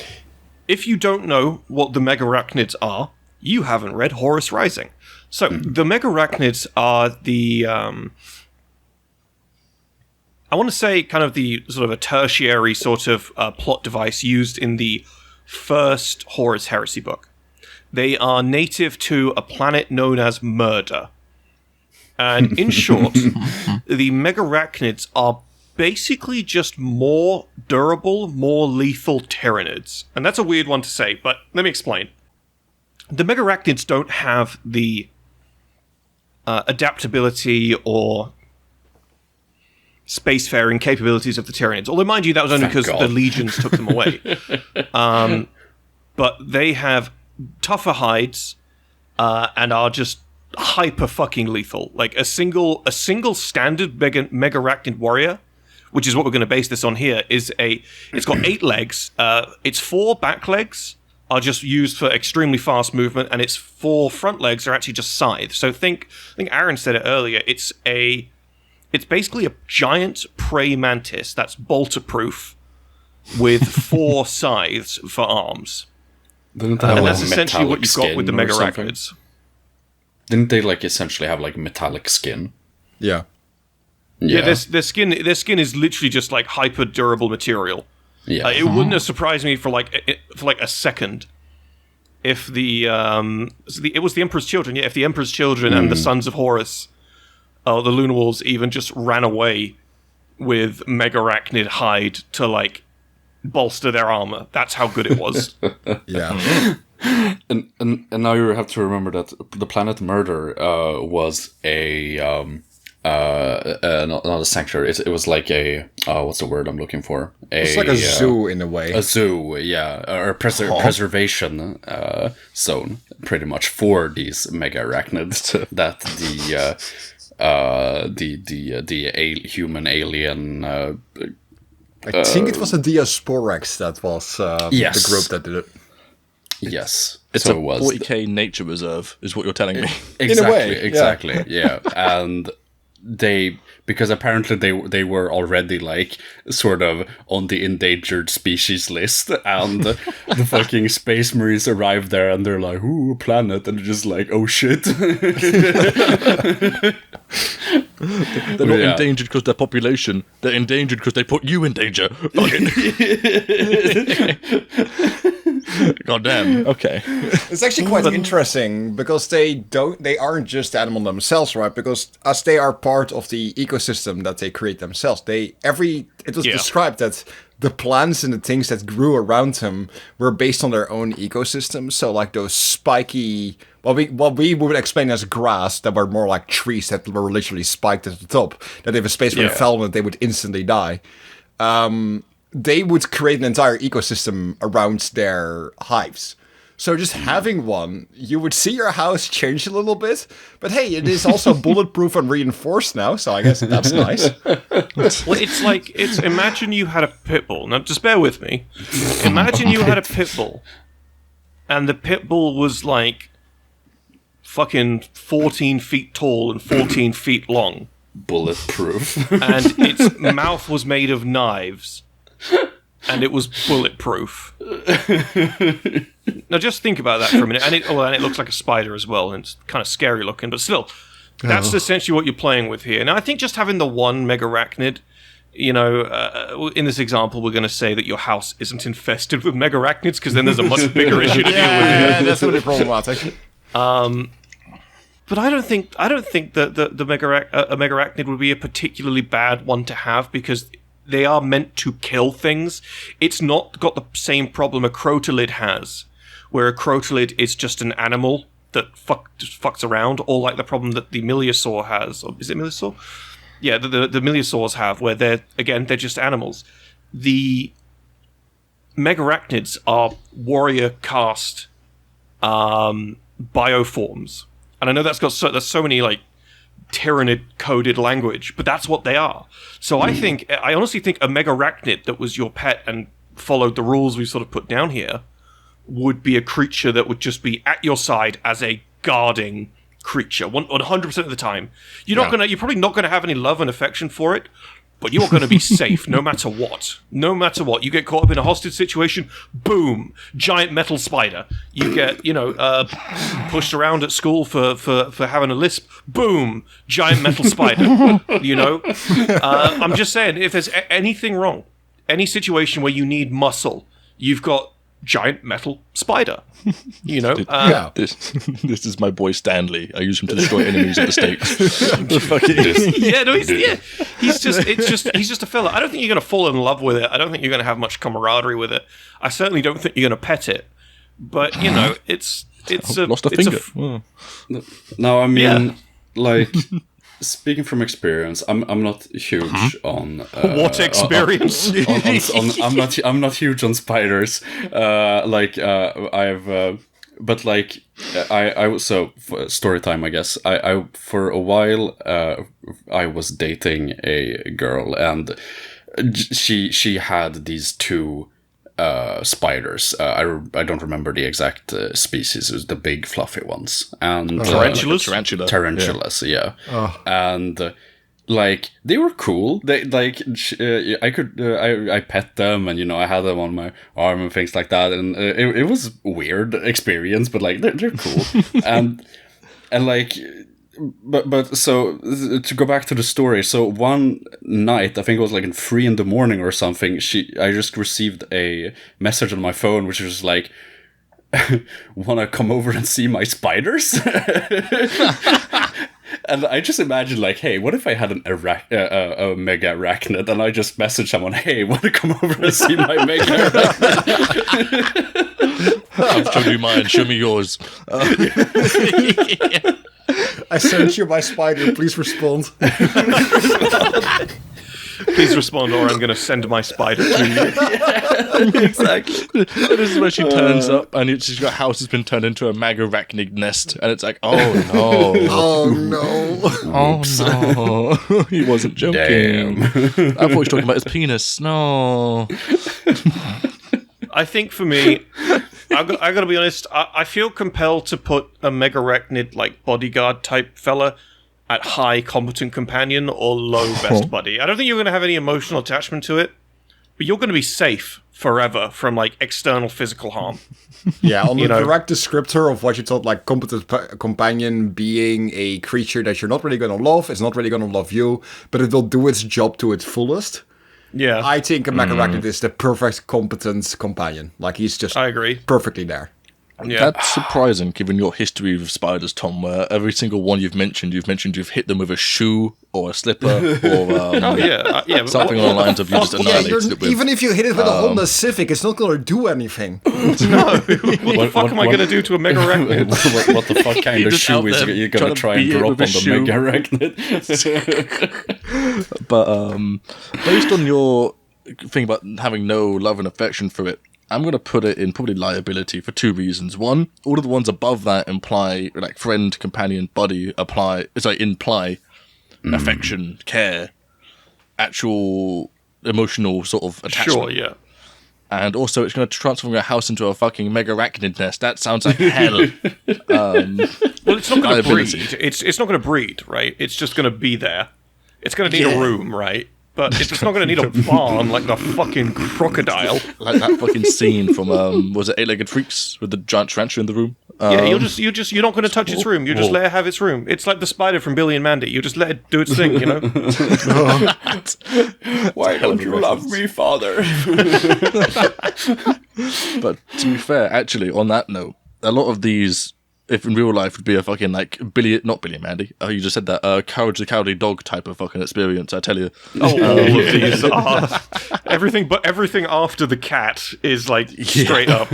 if you don't know what the Megarachnids are, you haven't read Horus Rising. So, the Megarachnids are the, I want to say kind of the sort of a tertiary sort of plot device used in the first Horus Heresy book. They are native to a planet known as Murder. And in short, the Megarachnids are basically just more durable, more lethal Tyranids. And that's a weird one to say, but let me explain. The Megarachnids don't have the adaptability or spacefaring capabilities of the Tyranids. Although, mind you, that was only because the legions took them away. But they have tougher hides and are just hyper fucking lethal. Like a single standard Megarachnid warrior, which is what we're going to base this on here, it's got 8 legs. Its 4 back legs are just used for extremely fast movement, and its 4 front legs are actually just scythes. So I think Aaron said it earlier. It's basically a giant prey mantis that's bolter-proof with 4 scythes for arms. And that's essentially what you've got with the Megarachnids. Didn't they essentially have metallic skin? Yeah. Yeah, their skin is literally just hyper durable material. Yeah. It wouldn't have surprised me for a second if it was the Emperor's Children. Yeah, if the Emperor's Children and the Sons of Horus, the Lunar Wolves, even just ran away with Megarachnid hide to bolster their armor. That's how good it was. Yeah. And now you have to remember that the planet Murder was not a sanctuary. It was like a what's the word I'm looking for? It's like a zoo in a way. A zoo, yeah, or preservation zone, pretty much for these Megarachnids that the human alien. I think it was a Diasporax that was the group that did it. Yes, it's a 40K nature reserve, is what you're telling me. Exactly, yeah. And because apparently they were already sort of on the endangered species list, and the fucking Space Marines arrived there, and they're like, "Ooh, planet," and they're just like, "Oh shit." They're not endangered because they're population. They're endangered because they put you in danger. Fuck it. God damn. Okay. It's actually quite interesting because they aren't just animal themselves, right? Because as they are part of the ecosystem that they create themselves, it was described that the plants and the things that grew around them were based on their own ecosystem. So those spiky, what we would explain as grass, that were more like trees that were literally spiked at the top, that if a space marine fell on it, they would instantly die. They would create an entire ecosystem around their hives. So just having one, you would see your house change a little bit. But hey, it is also bulletproof and reinforced now, so I guess that's nice. Well, it's imagine you had a pit bull. Now, just bear with me. Imagine you had a pit bull, and the pit bull was fucking 14 feet tall and 14 feet long. Bulletproof. And its mouth was made of knives. And it was bulletproof. Now just think about that for a minute. And it looks like a spider as well, and it's kind of scary looking, but still, that's essentially what you're playing with here. Now I think just having the one Megarachnid, in this example, we're going to say that your house isn't infested with Megarachnids, because then there's a much bigger issue to deal with. Yeah, that's really problematic. But I don't think that a Megarachnid would be a particularly bad one to have, because they are meant to kill things. It's not got the same problem a Crotalid has, where a Crotalid is just an animal that just fucks around, or like the problem that the Milliasaur has. Or is it Milliasaur? Yeah, the Milliasaurs have, where they're just animals. The Megarachnids are warrior caste bioforms. And I know there's so many like Tyrannid coded language, but that's what they are. So I honestly think a Megarachnid that was your pet and followed the rules we sort of put down here would be a creature that would just be at your side as a guarding creature 100% of the time. You're probably not gonna have any love and affection for it, but you are going to be safe no matter what. No matter what. You get caught up in a hostage situation, boom, giant metal spider. You get, pushed around at school for having a lisp, boom, giant metal spider. I'm just saying, if there's anything wrong, any situation where you need muscle, you've got giant metal spider. This is my boy Stanley. I use him to destroy enemies at the stakes. He's just a fella. I don't think you're going to fall in love with it. I don't think you're going to have much camaraderie with it. I certainly don't think you're going to pet it. But it's lost a finger. No, I mean, like. Speaking from experience, I'm not huge on what experience? I'm not huge on spiders. Story time, I guess. I for a while I was dating a girl, and she had these two spiders. I don't remember the exact species. It was the big fluffy ones, and tarantulas. Yeah. Oh. And like they were cool. They I pet them, and I had them on my arm and things like that. And it was a weird experience, but like they're cool. and like. But so to go back to the story, so one night, I think it was like in 3 a.m. or something, I just received a message on my phone which was like, wanna come over and see my spiders? And I just imagined like, hey, what if I had a Megarachnid, and I just messaged someone, hey, wanna come over and see my Megarachnid? I've shown you mine, show me yours. I sent you my spider, please respond. Please respond, or I'm going to send my spider to you. Yeah, exactly. This is where she turns up, and her house has been turned into a Megarachnid nest, and it's like, oh no. Oh no. Oh no. He wasn't joking. Damn. I thought he was talking about his penis. No. I think for me, I got to be honest, I feel compelled to put a Megarachnid, like, bodyguard type fella at high competent companion or low best buddy. I don't think you're going to have any emotional attachment to it, but you're going to be safe forever from, like, external physical harm. Yeah, on the direct descriptor of what you thought, like, competent companion being a creature that you're not really going to love, it's not really going to love you, but it will do its job to its fullest. Yeah, I think a Megarachnid is the perfect competent companion. Like, he's just I agree. Perfectly there. Yeah. That's surprising, given your history with spiders, Tom, where every single one you've mentioned you've hit them with a shoe or a slipper or something along the lines of you just annihilated it with. Even if you hit it with a Honda Civic, it's not going to do anything. No, what the fuck am I going to do to a Megarachnid? What the fuck kind of shoe is you going to try and drop on the Megarachnid? But based on your thing about having no love and affection for it, I'm going to put it in probably liability for 2 reasons. One, all of the ones above that imply, like friend, companion, buddy, imply affection, care, actual emotional sort of attachment. Sure, yeah. And also, it's going to transform your house into a fucking Megarachnid nest. That sounds like hell. Well, it's not going to breed. It's not going to breed, right? It's just going to be there. It's going to need a room, right? But it's not going to need a barn like the fucking crocodile. Like that fucking scene from was it 8-Legged Freaks with the giant tarantula in the room? Yeah, you're not going to touch its room. You just let it have its room. It's like the spider from Billy and Mandy. You just let it do its thing, you know. Why don't you love me, Father? But to be fair, actually, on that note, a lot of these if in real life would be a fucking like not Billy and Mandy. Oh, you just said that. Courage the Cowardly Dog type of fucking experience. I tell you. Oh, all of these are everything, but everything after the cat is like straight up.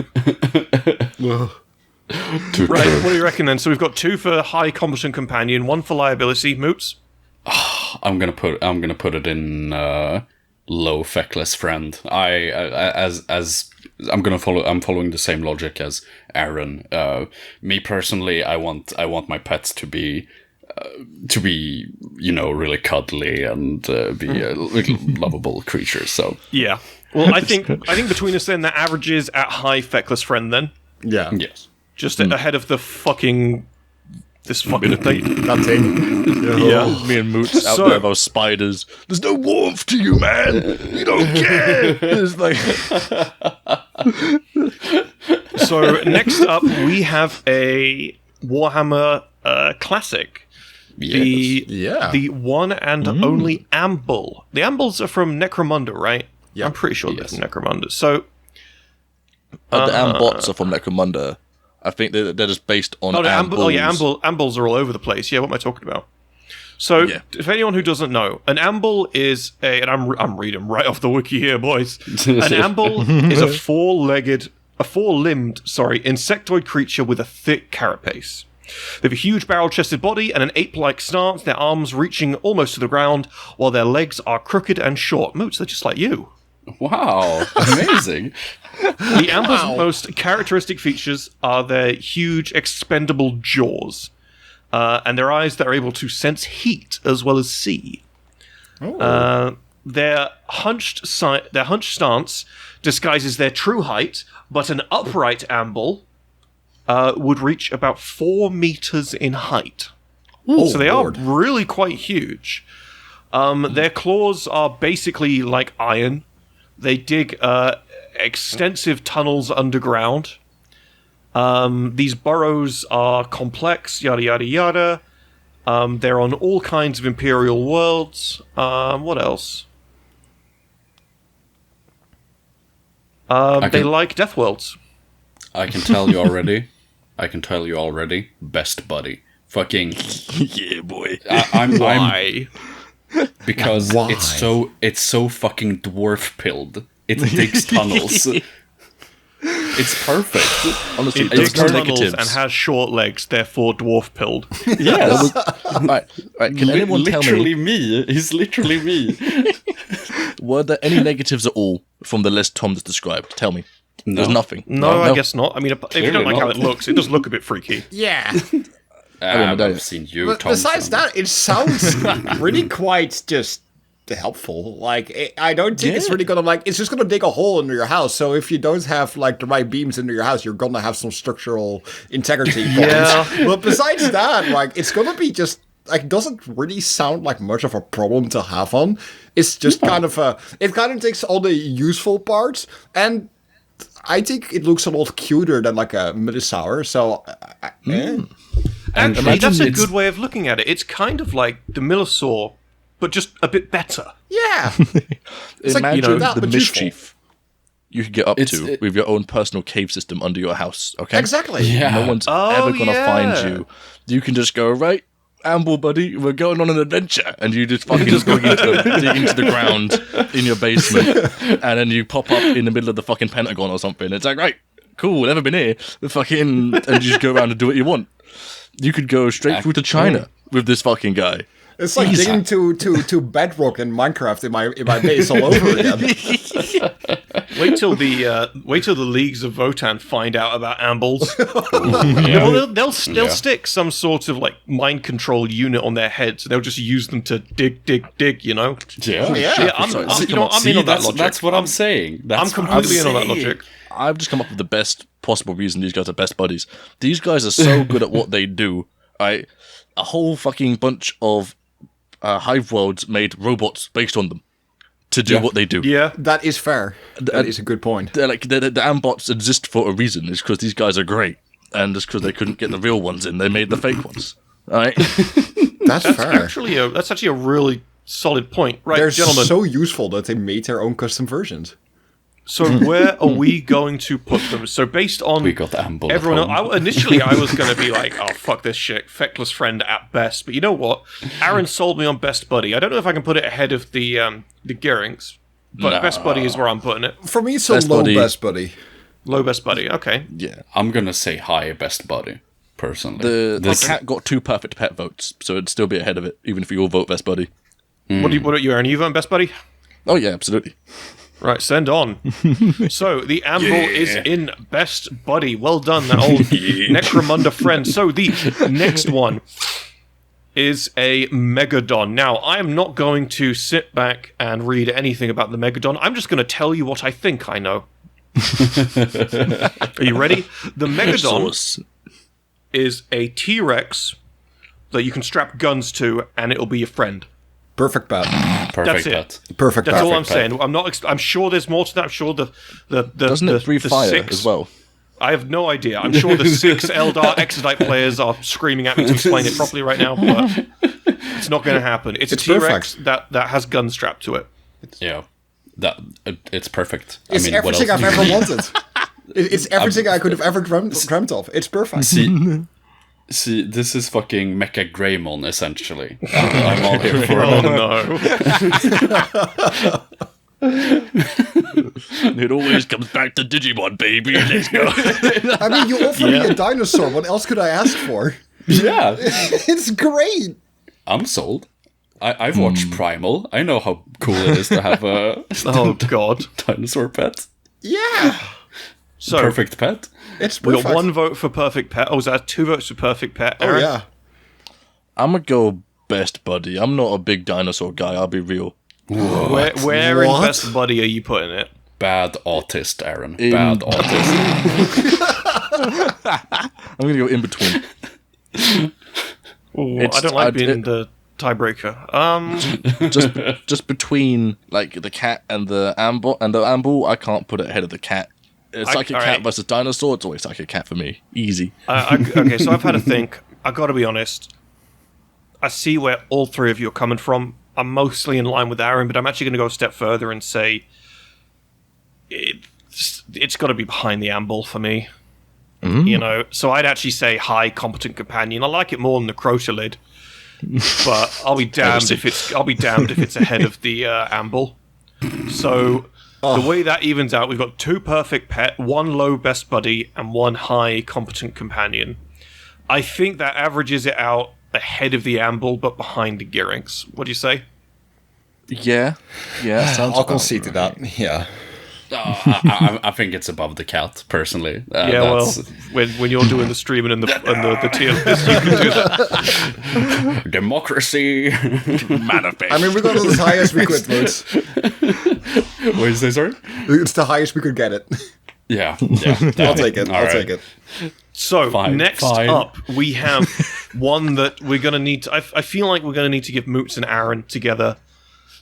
Right, what do you reckon then? So we've got 2 for high accomplishment companion, 1 for liability. Moops. I'm gonna put it in low feckless friend. I'm following the same logic as Aaron. Me personally, I want my pets to be really cuddly and be little lovable creatures. So yeah. Well, I think between us then that averages at high feckless friend then. Yeah. yes. Just ahead of this fucking thing. That thing. Yeah. Me and Moots out there about spiders. There's no warmth to you, man. You don't care. It's like. So next up, we have a Warhammer Classic. Yes. The one and only Ambull. The Ambulls are from Necromunda, right? Yeah. I'm pretty sure they're from Necromunda. So The Ambots are from Necromunda. I think they're just based on Ambulls. Oh yeah, Ambulls are all over the place. Yeah, what am I talking about? So, if anyone who doesn't know, an Ambull is and I'm reading right off the wiki here, boys. An Ambull is a four-limbed, insectoid creature with a thick carapace. They have a huge barrel-chested body and an ape-like stance, their arms reaching almost to the ground, while their legs are crooked and short. Moots, they're just like you. Wow, amazing. The Ambull's most characteristic features are their huge, expendable jaws, and their eyes that are able to sense heat as well as see. Their hunched stance disguises their true height, but an upright Ambull would reach about 4 meters in height. So they are really quite huge. Their claws are basically like iron. They dig extensive tunnels underground. These burrows are complex, yada yada yada. They're on all kinds of Imperial worlds. What else? They like Death Worlds. I can tell you already. Best buddy. Fucking Yeah, boy. Why? Because it's so fucking dwarf pilled. It digs tunnels. It's perfect. Honestly, It digs there's no tunnels negatives. and has short legs, therefore dwarf-pilled. Yes. Right, can anyone tell literally me, He's literally me. were there any negatives at all from the list Tom just described? Tell me. No. There's nothing. No, I guess not. I mean, if you don't like how not. it looks, it does look a bit freaky. Yeah. I've seen you, But Tom. besides that, it sounds really quite just helpful. Like, I don't think it's really gonna, it's just gonna dig a hole into your house. So if you don't have, the right beams into your house, you're gonna have some structural integrity problems. But besides that, it's gonna be just, doesn't really sound like much of a problem to have on. It's just it kind of takes all the useful parts, and I think it looks a lot cuter than, a Milliasaur, so, Actually, that's a good way of looking at it. It's kind of like the Millisaur, but just a bit better. Yeah. It's Imagine that, the but mischief you could get up It's- to with your own personal cave system under your house, okay? Exactly. Yeah. No one's ever going to find you. You can just go, right, Ambull, buddy, we're going on an adventure. And you just fucking dig into the ground in your basement. And then you pop up in the middle of the fucking Pentagon or something. It's like, right, cool, never been here. And you just go around and do what you want. You could go straight through to China with this fucking guy. It's like digging to bedrock in Minecraft in my base all over again. Wait till the leagues of Votan find out about Ambulls. Well, they'll stick some sort of mind control unit on their heads. They'll just use them to dig. You know. Yeah. I'm in on that logic. That's what I'm saying. I'm completely in on that logic. I've just come up with the best possible reason these guys are best buddies. These guys are so good at what they do. A whole fucking bunch of Hive worlds made robots based on them to do what they do. Yeah. That is fair. That is a good point. They're the Ambots exist for a reason. It's because these guys are great, and it's because they couldn't get the real ones in. They made the fake ones. All right. That's fair. That's actually a really solid point, right, They're gentlemen? so useful that they made their own custom versions. So where are we going to put them? So based on We got the Ambull. everyone else, initially I was going to be like, oh, fuck this shit, feckless friend at best. But you know what? Aaron sold me on best buddy. I don't know if I can put it ahead of the Gyrinx, but best buddy is where I'm putting it. For me, it's a low best buddy. Low best buddy, okay. Yeah. I'm going to say high best buddy, personally. The cat got 2 perfect pet votes, so it'd still be ahead of it, even if you all vote best buddy. What are you, Aaron? You voting best buddy? Oh, yeah, absolutely. Right, send on. So, the Ambull is in best buddy. Well done, that old Necromunda friend. So, the next one is a Megadon. Now, I am not going to sit back and read anything about the Megadon. I'm just going to tell you what I think I know. Are you ready? The Megadon is a T-Rex that you can strap guns to, and it'll be your friend. Perfect pet. Perfect That's it. pet. Perfect That's pet. all I'm saying. I'm not. I'm sure there's more to that. I'm sure the Doesn't it breathe fire 6 as well? I have no idea. I'm sure the 6 Eldar Exodite players are screaming at me to explain it properly right now, but it's not going to happen. It's a T-Rex that has gun strapped to it. Yeah. It's perfect. It's everything I've ever wanted. It's everything I could have ever dreamt of. It's perfect. See, this is fucking Mecha Greymon, essentially. I'm all here for no. It always comes back to Digimon, baby. Let's go. I mean, you offer me a dinosaur. What else could I ask for? Yeah. It's great. I'm sold. I've watched Primal. I know how cool it is to have a Oh, God. dinosaur pet. Yeah. So, Perfect pet. It's we perfect. got 1 vote for Perfect Pet. Oh, is that 2 votes for Perfect Pet? Oh, Aaron? yeah. I'm going to go best buddy. I'm not a big dinosaur guy, I'll be real. Where in Best Buddy are you putting it? Bad autist, Aaron. Bad autist. I'm going to go in between. Ooh, I don't like being the tiebreaker. Just between like the cat and the Ambull, I can't put it ahead of the cat. Psychic cat versus dinosaur, it's always Psychic cat for me. Easy. Okay, so I've had a think. I've got to be honest. I see where all 3 of you are coming from. I'm mostly in line with Aaron, but I'm actually going to go a step further and say it's got to be behind the Ambull for me. You know, so I'd actually say high competent companion. I like it more than the Crotalid, but I'll be damned if it's ahead of the Ambull. So the way that evens out, we've got 2 perfect pet, 1 low best buddy, and 1 high competent companion. I think that averages it out ahead of the Ambull, but behind the Gyrinx. What do you say? Yeah. Sounds I'll concede to that. Yeah. I think it's above the cat, personally. Well, when you're doing the streaming and the tier list, you can do that. Democracy. Manifest. I mean, we got the highest we could votes. What did you say, sorry? It's the highest we could get it. Yeah. I'll take it. I'll take it. So, Fine. up, we have one that we're going to need to... I feel like we're going to need to give Moots and Aaron together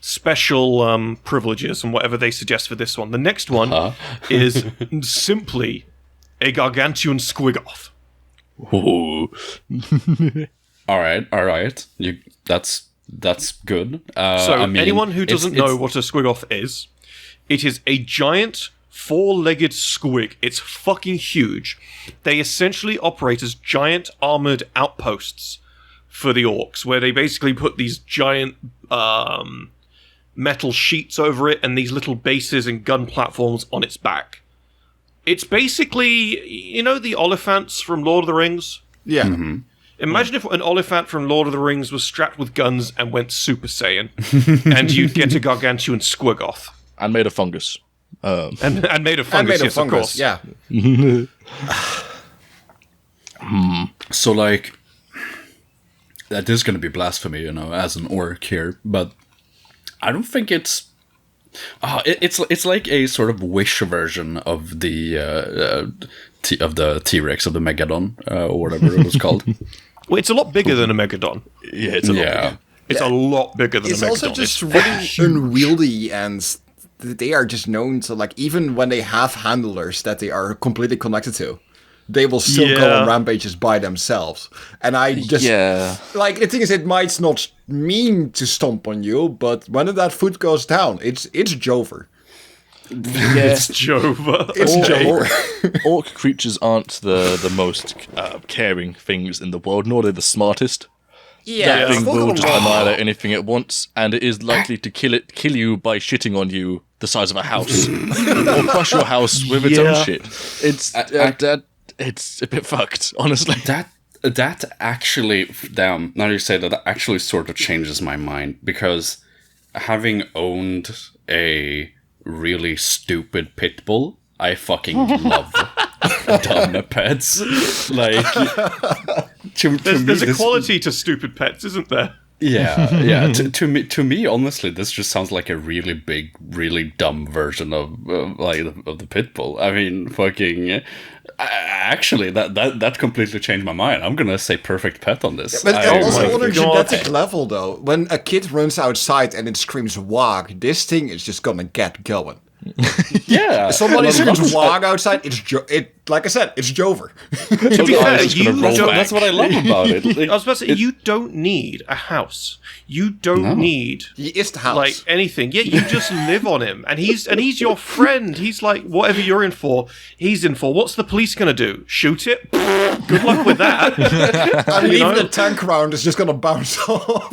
special privileges and whatever they suggest for this one. The next one is simply a Gargantuan Squiggoth. All right. That's good. Anyone who doesn't know what a Squiggoth is, it is a giant 4-legged squig. It's fucking huge. They essentially operate as giant armored outposts for the orcs, where they basically put these giant metal sheets over it and these little bases and gun platforms on its back. It's basically, you know, the Oliphants from Lord of the Rings? Yeah. Mm-hmm. Imagine if an Oliphant from Lord of the Rings was strapped with guns and went Super Saiyan, and you'd get a Gargantuan Squiggoth. And made of fungus. And made of fungus, yes, of course. Yeah. So, like, that is going to be blasphemy, you know, as an orc here, but I don't think it's... it's like a sort of Wish version of the T-Rex, of the Megadon, or whatever it was called. Well, it's a lot bigger than a Megadon. Yeah, it's a lot bigger. It's a lot bigger than a Megadon. It's also just really unwieldy, and they are just known to, like, even when they have handlers that they are completely connected to, they will still go on rampages by themselves. And I just... Like, the thing is, it might not mean to stomp on you, but when that foot goes down, it's Jover. It's Jova. It's Jova. Orc creatures aren't the most caring things in the world, nor are they the smartest. That thing will just annihilate anything it wants, and it is likely to kill you by shitting on you the size of a house, or crush your house with its own shit. It's a bit fucked, honestly. That actually, damn, now you say that actually sort of changes my mind, because having owned a really stupid pit bull, I fucking love dumb pets. Like, there's a quality to stupid pets, isn't there? Yeah. To me, honestly, this just sounds like a really big, really dumb version of the pit bull. I mean, fucking. Actually, that completely changed my mind. I'm gonna say perfect pet on this. But also on a genetic level, though, when a kid runs outside and it screams "wag," this thing is just gonna get going. Yeah, somebody screams "wag" outside. Like I said, it's Jover. To be fair, that's what I love about it. Like, I was about to say, you don't need a house. You don't need he is the house. Like anything. Yeah, you just live on him, and he's your friend. He's like whatever you're in for, he's in for. What's the police gonna do? Shoot it? Good luck with that. I mean, even the tank round is just gonna bounce off.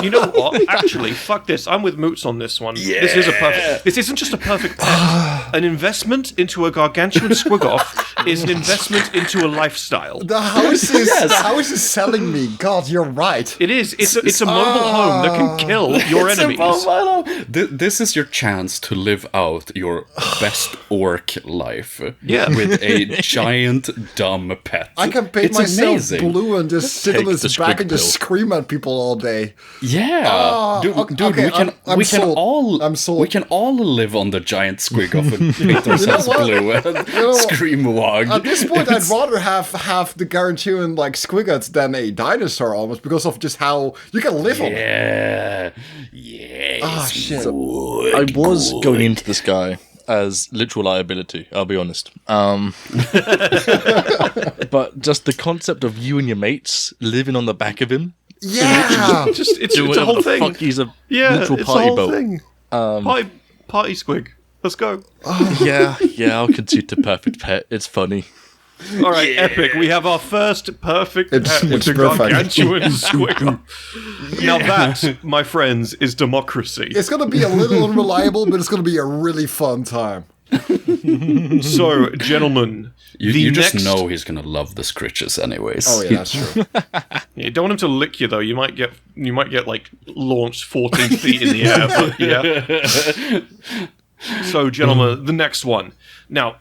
You know what? Actually, fuck this. I'm with Moots on this one. Yeah. This is a perfect. This isn't just a perfect pet. An investment into a Gargantuan Squiggoth is an investment into a lifestyle. The house is selling me. God, you're right. It is. It's a mobile home that can kill your enemies. This is your chance to live out your best orc life. Yeah. With a giant dumb pet. I can paint myself blue and just sit on his back and just scream at people all day. Yeah. Dude, okay, we can all live on the giant Squiggoth and paint ourselves blue and scream wag. At this point, I'd rather have the Gargantuan like Squiggoth than a dinosaur almost, because of just how you can live on it. Yeah. Oh shit. I was going into this guy as literal liability, I'll be honest. But just the concept of you and your mates living on the back of him. Yeah. It's a whole thing. Fuck, he's a literal it's party a whole boat. thing. Party squig. Let's go. Yeah, I'll concede to perfect pet. It's funny. All right, epic. We have our first perfect pet with the Gargantuan Squiggoth. Now that, my friends, is democracy. It's going to be a little unreliable, but it's going to be a really fun time. So, gentlemen, you just know he's going to love the scritches anyways. Oh, yeah, that's true. Yeah, you don't want him to lick you, though. You might get like launched 14 feet in the air. But, yeah. So, gentlemen, the next one. Now,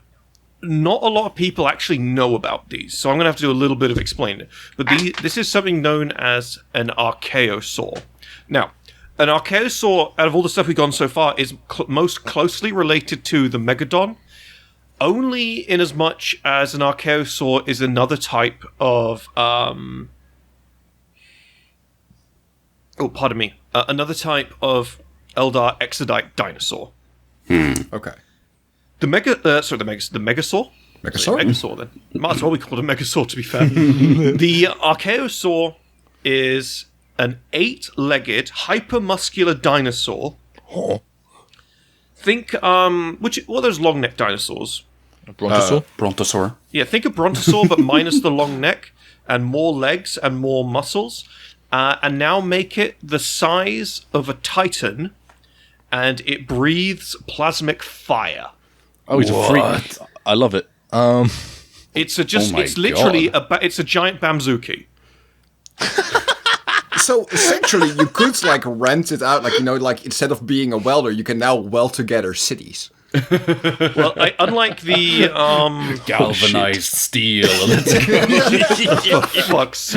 not a lot of people actually know about these, so I'm going to have to do a little bit of explaining. But this is something known as an Archaeosaur. Now, an Archaeosaur, out of all the stuff we've gone so far, is most closely related to the Megadon, only in as much as an Archaeosaur is another type of... another type of Eldar Exodite dinosaur. Okay. The Megasaur? Megasaur, then. Might as well be called a Megasaur, to be fair. The Archaeosaur is an 8-legged, hypermuscular dinosaur. Oh. Think, what are those long-necked dinosaurs? A brontosaur? Brontosaur. Yeah, think of Brontosaur, but minus the long neck, and more legs, and more muscles. And now make it the size of a titan, and it breathes plasmic fire. Oh, he's a freak. I love it. It's literally it's a giant Bamzuki. So essentially, you could like rent it out, like instead of being a welder, you can now weld together cities. Well, unlike the galvanized steel. Fucks.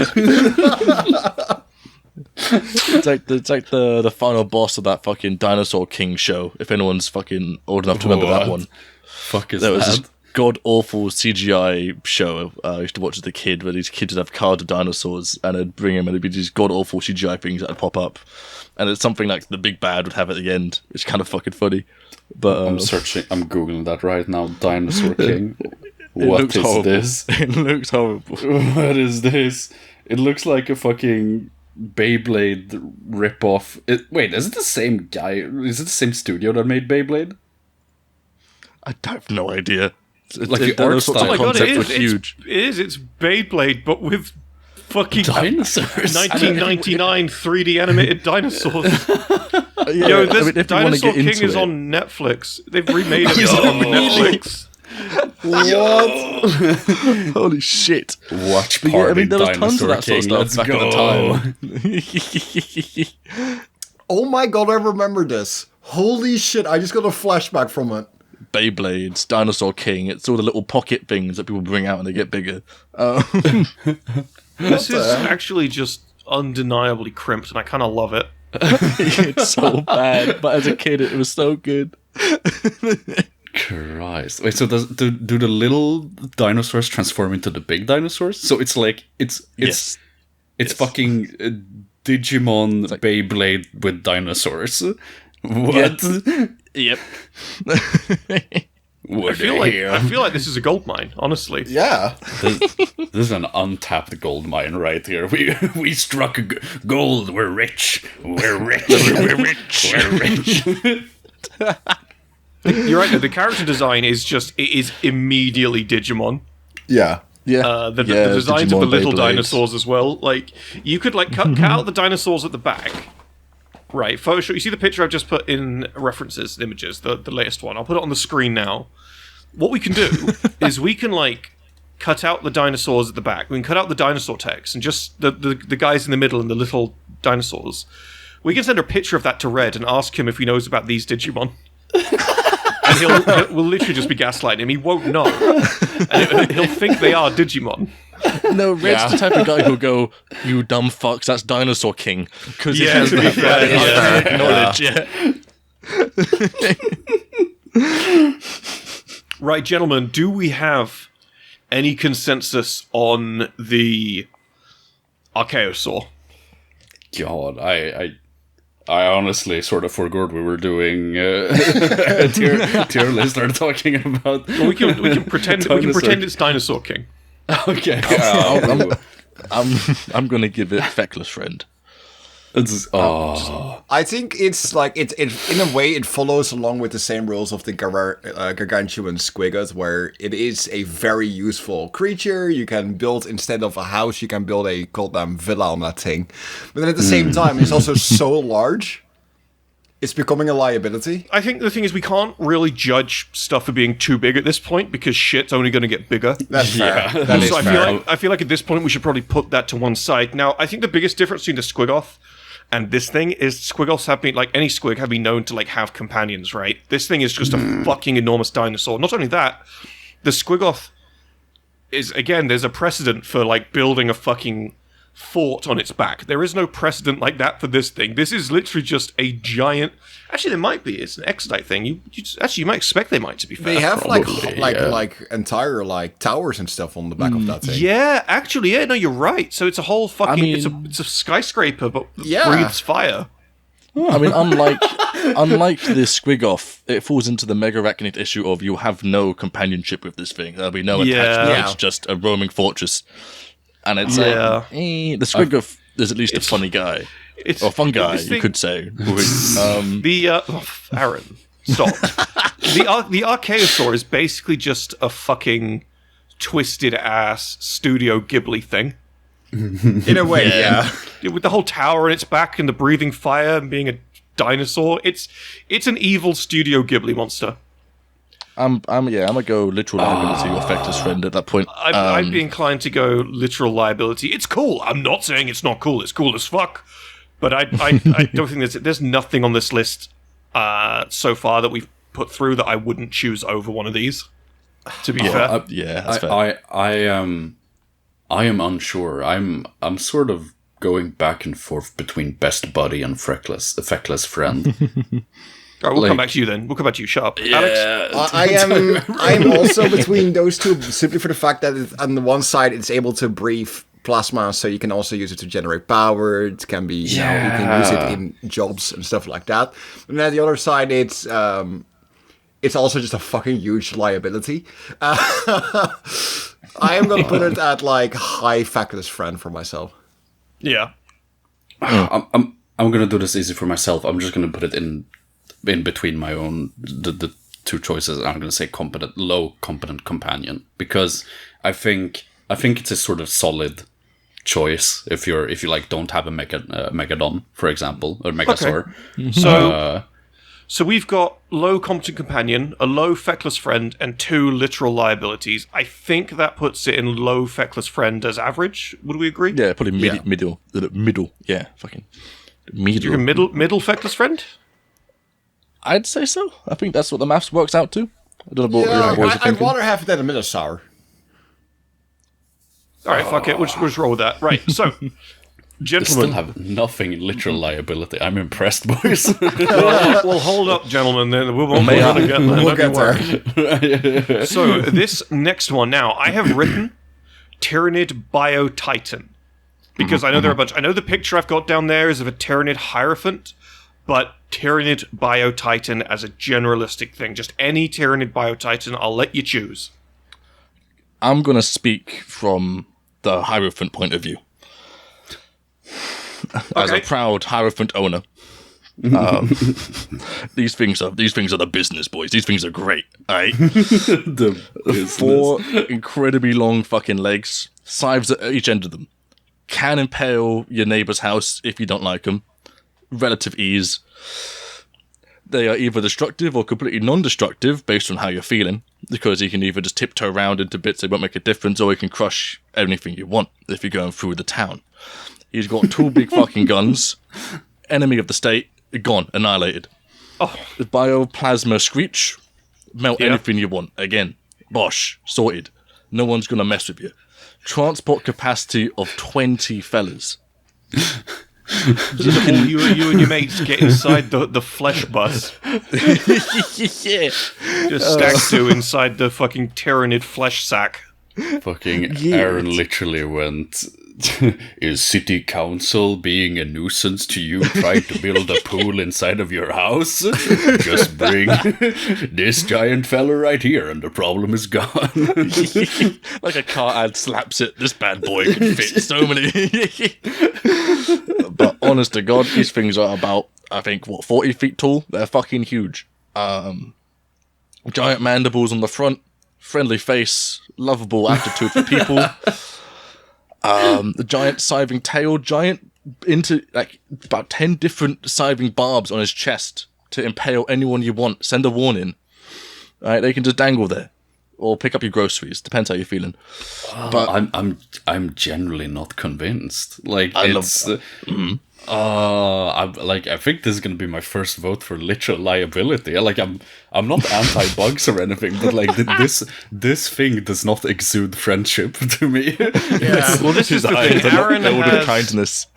It's like the final boss of that fucking Dinosaur King show. If anyone's fucking old enough to remember that one. Fuck is there was that? this god awful CGI show I used to watch as a kid, where these kids would have cards of dinosaurs and I'd bring them and it'd be these god awful CGI things that'd pop up, and it's something like the big bad would have at the end. It's kind of fucking funny. But I'm googling that right now. Dinosaur King. What is horrible. this? It looks horrible. What is this? It looks like a fucking Beyblade ripoff. Wait, is it the same guy? Is it the same studio that made Beyblade? I have no idea. Like the art those sorts of style. Oh my god, it concepts is. are huge. It is. It's Beyblade, but with fucking Dinosaurs. 1999 3D animated dinosaurs. Yeah, Yo, this if you wanna Dinosaur get King into is it. on Netflix. They've remade it on Netflix. Holy shit. Watch But Party yeah, I mean, there was tons of Dinosaur that sort of King. stuff Let's back go. at the time. Oh my god, I remember this. Holy shit, I just got a flashback from it. Beyblades, Dinosaur King, it's all the little pocket things that people bring out and they get bigger. This is actually just undeniably crimped, and I kind of love it. It's so bad, but as a kid, it was so good. Christ. Wait, so do the little dinosaurs transform into the big dinosaurs? So it's like, it's Yes. fucking Digimon Beyblade with dinosaurs. What? Yep. I feel like this is a gold mine, honestly. Yeah. This is an untapped gold mine right here. We struck gold. We're rich. We're rich. We're rich. We're rich. You're right, though. The character design is immediately Digimon. Yeah. Yeah. The designs of Digimon the little Beyblades. dinosaurs as well. Like, you could cut out the dinosaurs at the back. Right, Photoshop. You see the picture I've just put in references, images, the latest one. I'll put it on the screen now. What we can do is we can cut out the dinosaurs at the back. We can cut out the dinosaur text and just the guys in the middle and the little dinosaurs. We can send a picture of that to Red and ask him if he knows about these Digimon. And we'll literally just be gaslighting him. He won't know. And he'll think they are Digimon. No, Red's the type of guy who'll go, "You dumb fucks, that's Dinosaur King." Because he Yeah, has to be that fair, knowledge, yeah. Right, gentlemen, do we have any consensus on the Archaeosaur? God, I honestly sort of forgot we were doing a tier list or talking about. Well, we can pretend it's Dinosaur King. Okay. I'm gonna give it Feckless Friend. I think it's like it in a way it follows along with the same rules of the Gargantuan Squiggoth, where it is a very useful creature. You can build, instead of a house, you can build a goddamn villa on that thing. But then at the same time, it's also so large, it's becoming a liability. I think the thing is we can't really judge stuff for being too big at this point because shit's only going to get bigger. That's fair. Yeah. That is So fair. I feel like at this point we should probably put that to one side. Now, I think the biggest difference between the Squiggoth and this thing is Squiggoths have been, like any Squig, have been known to have companions, right? This thing is just a fucking enormous dinosaur. Not only that, the Squiggoth is, again, there's a precedent for building a fucking fort on its back. There is no precedent like that for this thing. This is literally just a giant. Actually, there might be. It's an X-type thing. You might expect they might, to be fair. They have Probably, entire towers and stuff on the back of that thing. Yeah, actually, yeah. No, you're right. So it's a whole fucking. It's a skyscraper, but breathes fire. I mean, unlike the Squiggoth, it falls into the Megarachnid issue of you have no companionship with this thing. There'll be no attachment. Yeah. It's just a roaming fortress. And it's Yeah. the Squiggoth is at least a funny guy. Or a fun guy, you could say. Aaron, stop. The Archaeosaur is basically just a fucking twisted ass Studio Ghibli thing. In a way, yeah. With the whole tower on its back and the breathing fire and being a dinosaur, it's an evil Studio Ghibli monster. I'm gonna go literal liability or Feckless Friend at that point. I'd be inclined to go literal liability. It's cool. I'm not saying it's not cool. It's cool as fuck. But I don't think there's nothing on this list so far that we've put through that I wouldn't choose over one of these. To be fair, that's fair. I am unsure. I'm sort of going back and forth between Best Buddy and Feckless Friend. All right, we'll come back to you then. We'll come back to you, Sharp. Alex? I'm also between those two simply for the fact that on the one side it's able to breathe plasma, so you can also use it to generate power. It can be, you can use it in jobs and stuff like that. And then the other side, it's also just a fucking huge liability. I am gonna put it at high Feckless Friend for myself. Yeah. I'm gonna do this easy for myself. I'm just gonna put it in between my own the two choices. I'm going to say low competent companion, because I think it's a sort of solid choice if you like don't have a Megadon, for example, or Megasaur. Okay. So we've got low competent companion, a low feckless friend, and 2 literal liabilities. I think that puts it in low feckless friend as average. Would we agree? Yeah, probably middle. Yeah, fucking middle. You're a middle feckless friend? I'd say so. I think that's what the maths works out to. I don't know what your boys are I'd thinking. rather have it than a Milliasaur. All right, fuck it. We'll just roll with that. Right, so, They gentlemen. still have nothing literal liability. I'm impressed, boys. Well, hold up, gentlemen. Then we'll get there. We'll get there. So, this next one now, I have written Tyrannid Bio-Titan. Because I know there are a bunch. I know the picture I've got down there is of a Tyrannid Heirophant, but Tyrannid Bio-Titan as a generalistic thing. Just any Tyrannid Bio-Titan, I'll let you choose. I'm going to speak from the Heirophant point of view. As a proud Heirophant owner. These things are the business, boys. These things are great, alright? 4 incredibly long fucking legs, scythes at each end of them. Can impale your neighbor's house if you don't like them. Relative ease. They are either destructive or completely non-destructive based on how you're feeling, because you can either just tiptoe around into bits that won't make a difference, or you can crush anything you want if you're going through the town. He's got 2 big fucking guns. Enemy of the state, gone, annihilated. The Bioplasma Screech, melt anything you want. Again, bosh, sorted. No one's gonna mess with you. Transport capacity of 20 fellas. You and your mates get inside the flesh bus. Yeah. Just stacked to inside the fucking Tyrannid flesh sack. Fucking Aaron literally went, is city council being a nuisance to you trying to build a pool inside of your house? Just bring this giant fella right here and the problem is gone. Like a car ad slaps it, this bad boy can fit so many. But honest to God, these things are about, I think, 40 feet tall? They're fucking huge. Giant mandibles on the front, friendly face, lovable attitude for people. The giant scything tail, into like about 10 different scything barbs on his chest to impale anyone you want. Send a warning. Right, they can just dangle there, or pick up your groceries. Depends how you're feeling. But I'm generally not convinced. Like I think this is gonna be my first vote for literal liability. Like I'm not anti-bugs or anything, but like this thing does not exude friendship to me. Yeah. Well, this is the thing. Aaron has kindness.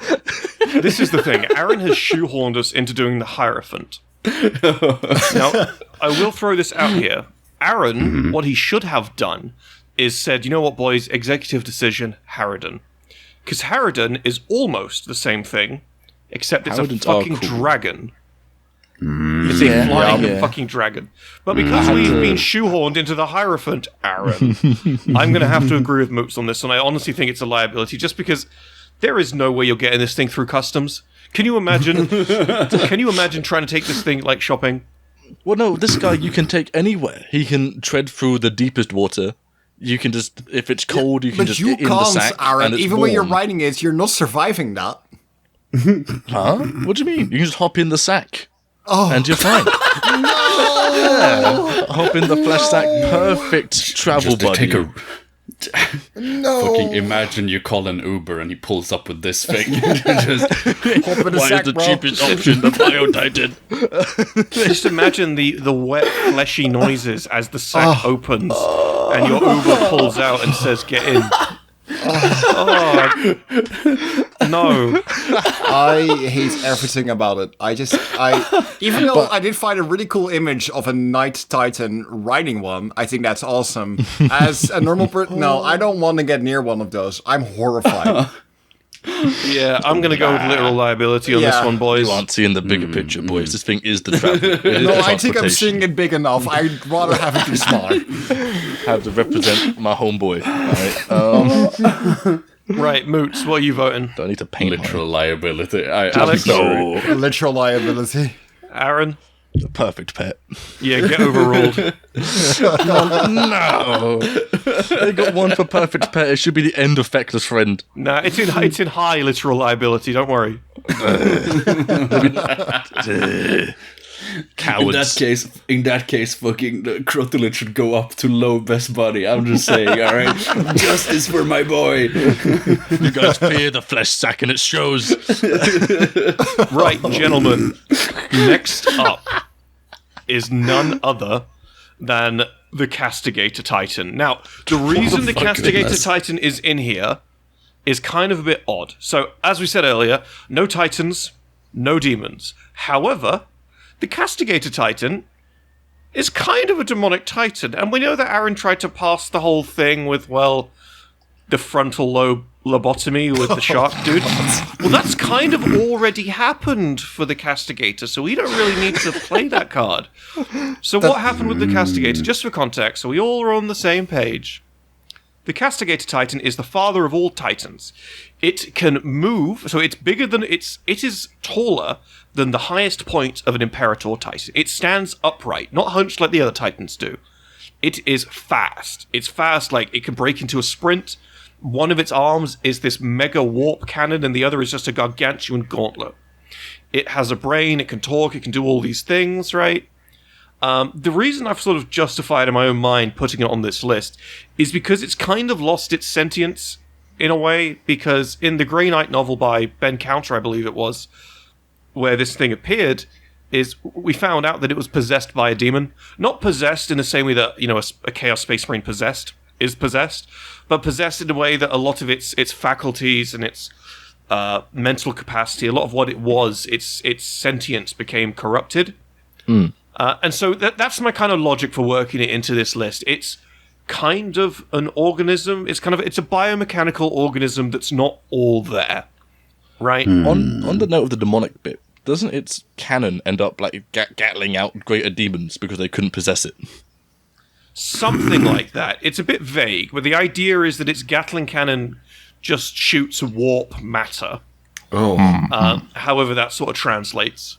This is the thing. Aaron has shoehorned us into doing the Heirophant. Now, I will throw this out here. Aaron, what he should have done is said, you know what, boys, executive decision, Harridan. Because Harridan is almost the same thing, except it's Harridans a fucking cool. dragon. It's a flying fucking dragon. But because we've been shoehorned into the Heirophant, Aaron, I'm going to have to agree with Moots on this, and I honestly think it's a liability, just because there is no way you're getting this thing through customs. Can you imagine? Can you imagine trying to take this thing like shopping? Well, no, this guy you can take anywhere. He can tread through the deepest water. You can just, if it's cold, you can just get in the sack. Aaron, and it's even warm. when you're riding it, you're not surviving that. Huh? What do you mean? You can just hop in the sack. And you're fine. Yeah. Hop in the flesh sack. Perfect travel buddy. Fucking imagine you call an Uber and he pulls up with this thing. Just Hop in a Why sack, is the bro. cheapest option the Bio-Titan? Just imagine the wet, fleshy noises as the sack opens and your Uber pulls out and says, "Get in." No. I hate everything about it. Even though I did find a really cool image of a Night Titan riding one, I think that's awesome. As a normal person, no, I don't want to get near one of those. I'm horrified. Yeah, I'm going to go with literal liability on this one, boys. You aren't seeing the bigger picture, boys. This thing is the travel. It is No, the I think I'm transportation. seeing it big enough. I'd rather have it be smaller. Have to represent my homeboy. Right? Right, Moots, what are you voting? Don't need to paint literal liability. Alex? I'm sorry. Literal liability. Aaron? The perfect pet. Yeah, get overruled. No. They got one for perfect pet. It should be the end of Feckless Friend. Nah, it's in high literal liability, don't worry. Cowards. In that case, fucking the Crotalids should go up to low best buddy. I'm just saying, alright? Justice for my boy. You guys fear the flesh sack and it shows. Right, gentlemen. Next up is none other than the Castigator Titan. Now, the reason the Castigator Titan is in here is kind of a bit odd. So, as we said earlier, no Titans, no demons. However, the Castigator Titan is kind of a demonic titan, and we know that Aaron tried to pass the whole thing with, well, the frontal lobe lobotomy with the shark dude. Well, that's kind of already happened for the Castigator, so we don't really need to play that card. So what happened with the Castigator? Just for context, so we all are on the same page. The Castigator Titan is the father of all titans. It can move, so it's bigger than it is taller than the highest point of an Imperator Titan. It stands upright, not hunched like the other titans do. It is fast. It's fast, like it can break into a sprint. One of its arms is this mega warp cannon, and the other is just a gargantuan gauntlet. It has a brain, it can talk, it can do all these things, right? The reason I've sort of justified in my own mind putting it on this list is because it's kind of lost its sentience in a way, because in the Grey Knight novel by Ben Counter, I believe it was, where this thing appeared, is we found out that it was possessed by a demon. Not possessed in the same way that, you know, a Chaos Space Marine is possessed, but possessed in a way that a lot of its faculties and its mental capacity, a lot of what it was, its sentience became corrupted. And so that's my kind of logic for working it into this list. It's kind of an organism. It's a biomechanical organism that's not all there, right? On the note of the demonic bit, doesn't its cannon end up like gatling out greater demons because they couldn't possess it? Something like that. It's a bit vague, but the idea is that its Gatling cannon just shoots warp matter. However that sort of translates.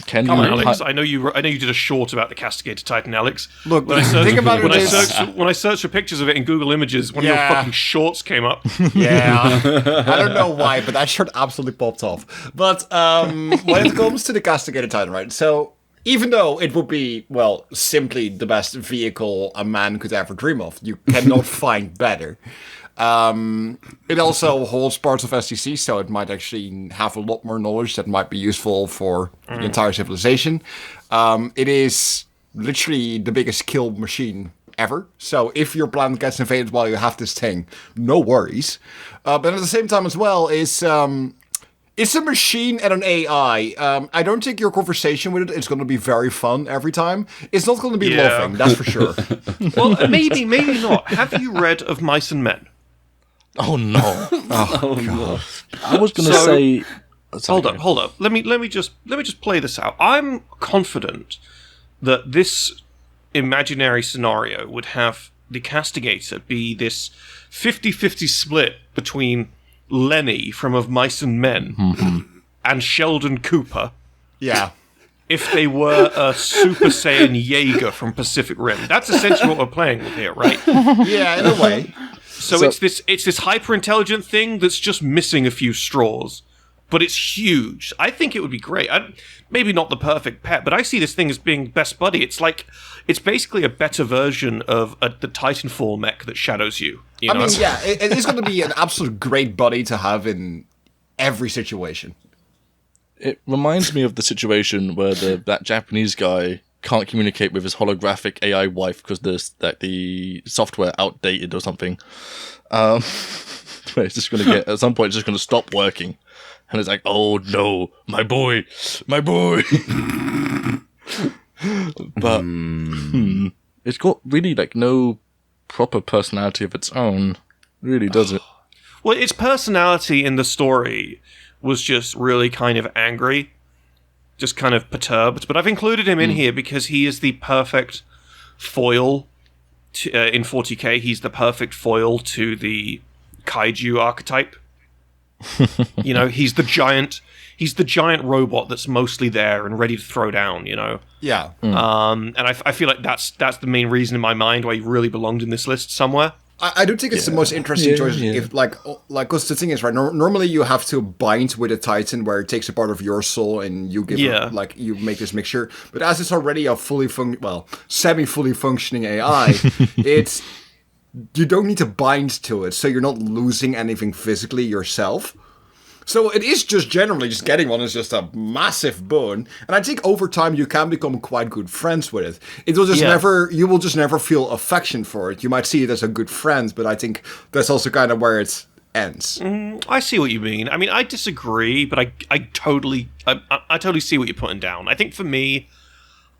Come on, Alex. I know you did a short about the Castigator Titan, Alex. Look, when I searched for pictures of it in Google Images, one of your fucking shorts came up. Yeah, I don't know why, but that shirt absolutely popped off. But when it comes to the Castigator Titan, right? So even though it would be, well, simply the best vehicle a man could ever dream of, you cannot find better. It also holds parts of STC, so it might actually have a lot more knowledge that might be useful for the entire civilization. It is literally the biggest kill machine ever. So if your planet gets invaded while you have this thing, no worries. But at the same time as well, it's a machine and an AI. I don't think your conversation with it is going to be very fun every time. It's not going to be laughing, that's for sure. Well, maybe not. Have you read of Mice and Men? Oh no! Oh god! I was going to say. Hold up. Let me just play this out. I'm confident that this imaginary scenario would have the Castigator be this 50-50 split between Lenny from Of Mice and Men and Sheldon Cooper. Yeah. If they were a Super Saiyan Jaeger from Pacific Rim. That's essentially what we're playing with here, right? Yeah, in a way. So it's this hyper-intelligent thing that's just missing a few straws. But it's huge. I think it would be great. Maybe not the perfect pet, but I see this thing as being best buddy. It's basically a better version of the Titanfall mech that shadows you. You know? It is going to be an absolute great buddy to have in every situation. It reminds me of the situation where that Japanese guy can't communicate with his holographic AI wife because the software outdated or something. It's just going to get, at some point, it's just going to stop working. And it's like, oh no, my boy. But it's got really like no proper personality of its own. It really doesn't. Well, its personality in the story was just really kind of angry, just kind of perturbed. But I've included him in here because he is the perfect foil in 40k. He's the perfect foil to the kaiju archetype. You know, he's the giant robot that's mostly there and ready to throw down, you know? Yeah. And I feel like that's the main reason in my mind why he really belonged in this list somewhere. I do think it's the most interesting choice. If because the thing is, right? Normally you have to bind with a Titan where it takes a part of your soul and you give it, you make this mixture. But as it's already a semi-fully functioning AI, you don't need to bind to it, so you're not losing anything physically yourself. So it is just generally just getting one is just a massive boon, and I think over time you can become quite good friends with it. It will just you will just never feel affection for it. You might see it as a good friend, but I think that's also kind of where it ends. I see what you mean. I mean, I disagree, but I totally see what you're putting down. I think for me,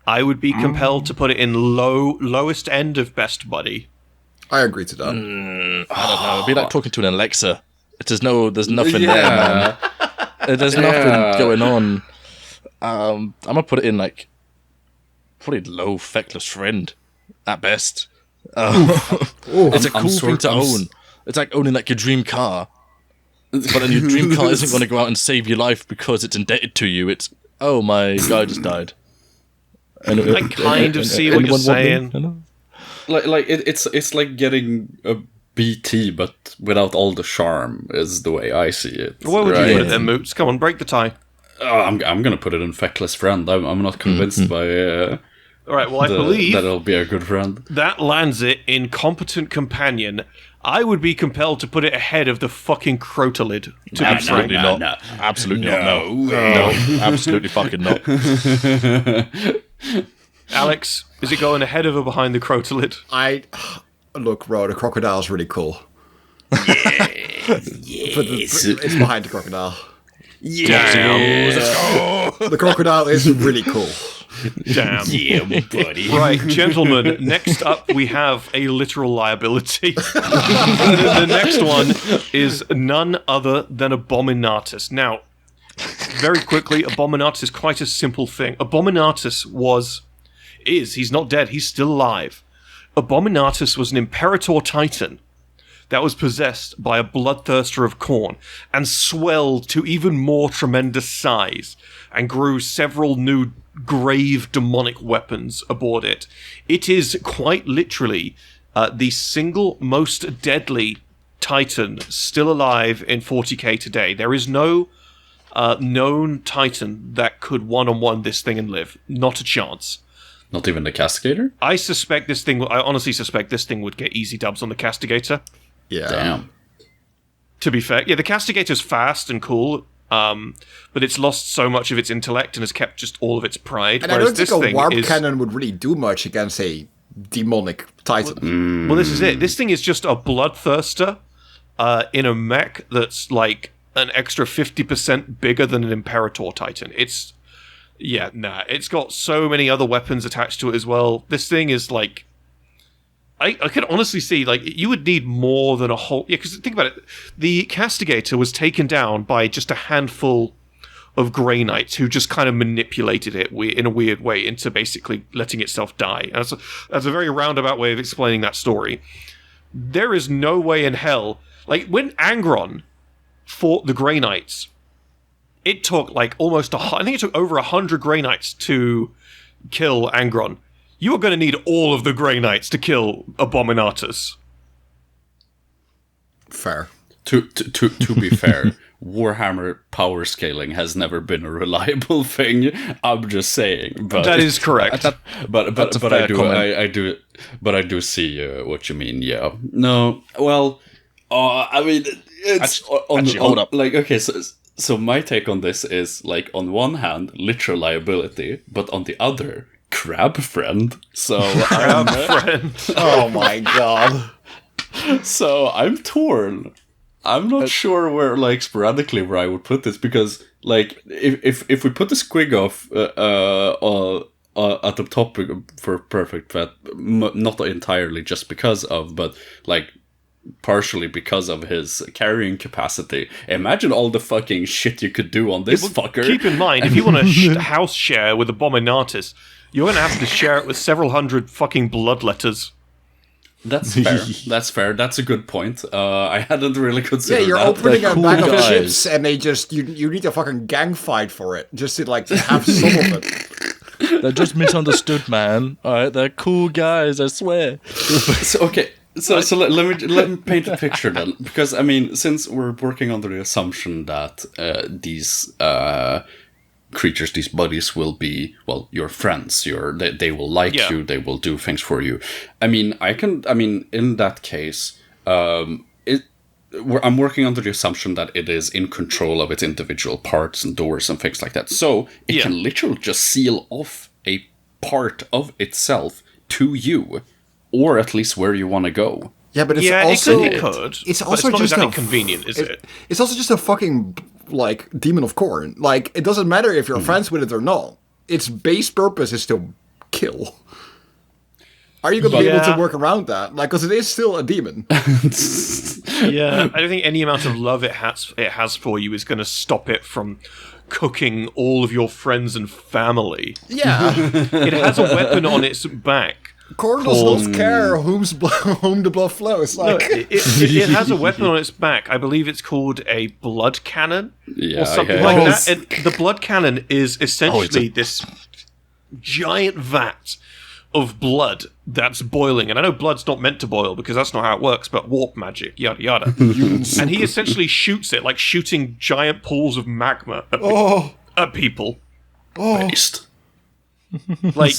I would be compelled to put it in lowest end of best buddy. I agree to that. I don't know. It'd be like talking to an Alexa. There's nothing there, man. There's nothing going on. I'm gonna put it in like probably low feckless friend at best. It's a cool thing to own. It's like owning like your dream car, but then your dream car isn't going to go out and save your life because it's indebted to you. It's my guy just died. And I kind of see what you're saying. It's like getting a BT, but without all the charm, is the way I see it. What would you put it then, Moots? Come on, break the tie. I'm gonna put it in feckless friend. I'm not convinced by. All right. Well, I believe that'll be a good friend. That lands it in competent companion. I would be compelled to put it ahead of the fucking Crotalid. Absolutely not. No. Absolutely not. No. Absolutely fucking not. Alex, is it going ahead of or behind the Crotalid? Look, bro, the crocodile is really cool. It's behind the crocodile. Yeah. Let's go. The crocodile is really cool. Damn. Yeah, buddy. Right, gentlemen, next up we have a literal liability. The next one is none other than Abominatus. Now, very quickly, Abominatus is quite a simple thing. Abominatus he's not dead, he's still alive. Abominatus was an Imperator Titan that was possessed by a bloodthirster of Khorne and swelled to even more tremendous size and grew several new grave demonic weapons aboard it. It is quite literally the single most deadly Titan still alive in 40k today. There is no known Titan that could one-on-one this thing and live. Not a chance. Not even the Castigator? I honestly suspect this thing would get easy dubs on the Castigator. Yeah. Damn. To be fair. Yeah, the Castigator's fast and cool, but it's lost so much of its intellect and has kept just all of its pride. And I don't think a warp cannon would really do much against a demonic Titan. Well, this is it. This thing is just a bloodthirster in a mech that's like an extra 50% bigger than an Imperator Titan. It's got so many other weapons attached to it as well. This thing is like, I could honestly see, like, you would need more than a whole... Yeah, because think about it. The Castigator was taken down by just a handful of Grey Knights who just kind of manipulated it in a weird way into basically letting itself die. And that's a very roundabout way of explaining that story. There is no way in hell... Like, when Angron fought the Grey Knights... It took like I think it took over 100 Grey Knights to kill Angron. You are going to need all of the Grey Knights to kill Abominatus. Fair. To be fair, Warhammer power scaling has never been a reliable thing. I'm just saying. But that is correct. I do see what you mean. Yeah. No. Well. I mean, it's hold up. Like, okay, so my take on this is, like, on one hand, literal liability, but on the other, crab friend. So crab friend. Oh my god. So I'm torn. I'm not sure where, like, sporadically where I would put this, because, like, if we put the Squiggoth at the top for perfect fit, not entirely just because of, but, like, partially because of his carrying capacity. Imagine all the fucking shit you could do on this fucker. Keep in mind, if you want to house share with Abominatus, you're going to have to share it with several hundred fucking bloodletters. That's fair. That's fair. That's a good point. I hadn't really considered Yeah, you're that. opening a cool bag of guys. chips, and they just you need a fucking gang fight for it, just to like have some of it. They're just misunderstood, man. All right, they're cool guys, I swear. So let me paint a picture then, because I mean, since we're working under the assumption that these creatures, these buddies, will be your friends. They will like you. They will do things for you. I mean, in that case, I'm working under the assumption that it is in control of its individual parts and doors and things like that. So it can literally just seal off a part of itself to you, or at least where you want to go. Yeah, but it's also it could. It's but also it's not just exactly convenient, is it? It's also just a fucking like demon of corn. Like it doesn't matter if you're friends with it or not. Its base purpose is to kill. Are you going to be able to work around that? Like, because it is still a demon. Yeah, I don't think any amount of love it has for you is going to stop it from cooking all of your friends and family. Yeah. It has a weapon on its back. Corn does not care whom the blood flows. Like It has a weapon on its back. I believe it's called a blood cannon or something like that. And the blood cannon is essentially this giant vat of blood that's boiling. And I know blood's not meant to boil because that's not how it works, but warp magic, yada yada. And he essentially shoots it like shooting giant pools of magma at people. Based. Like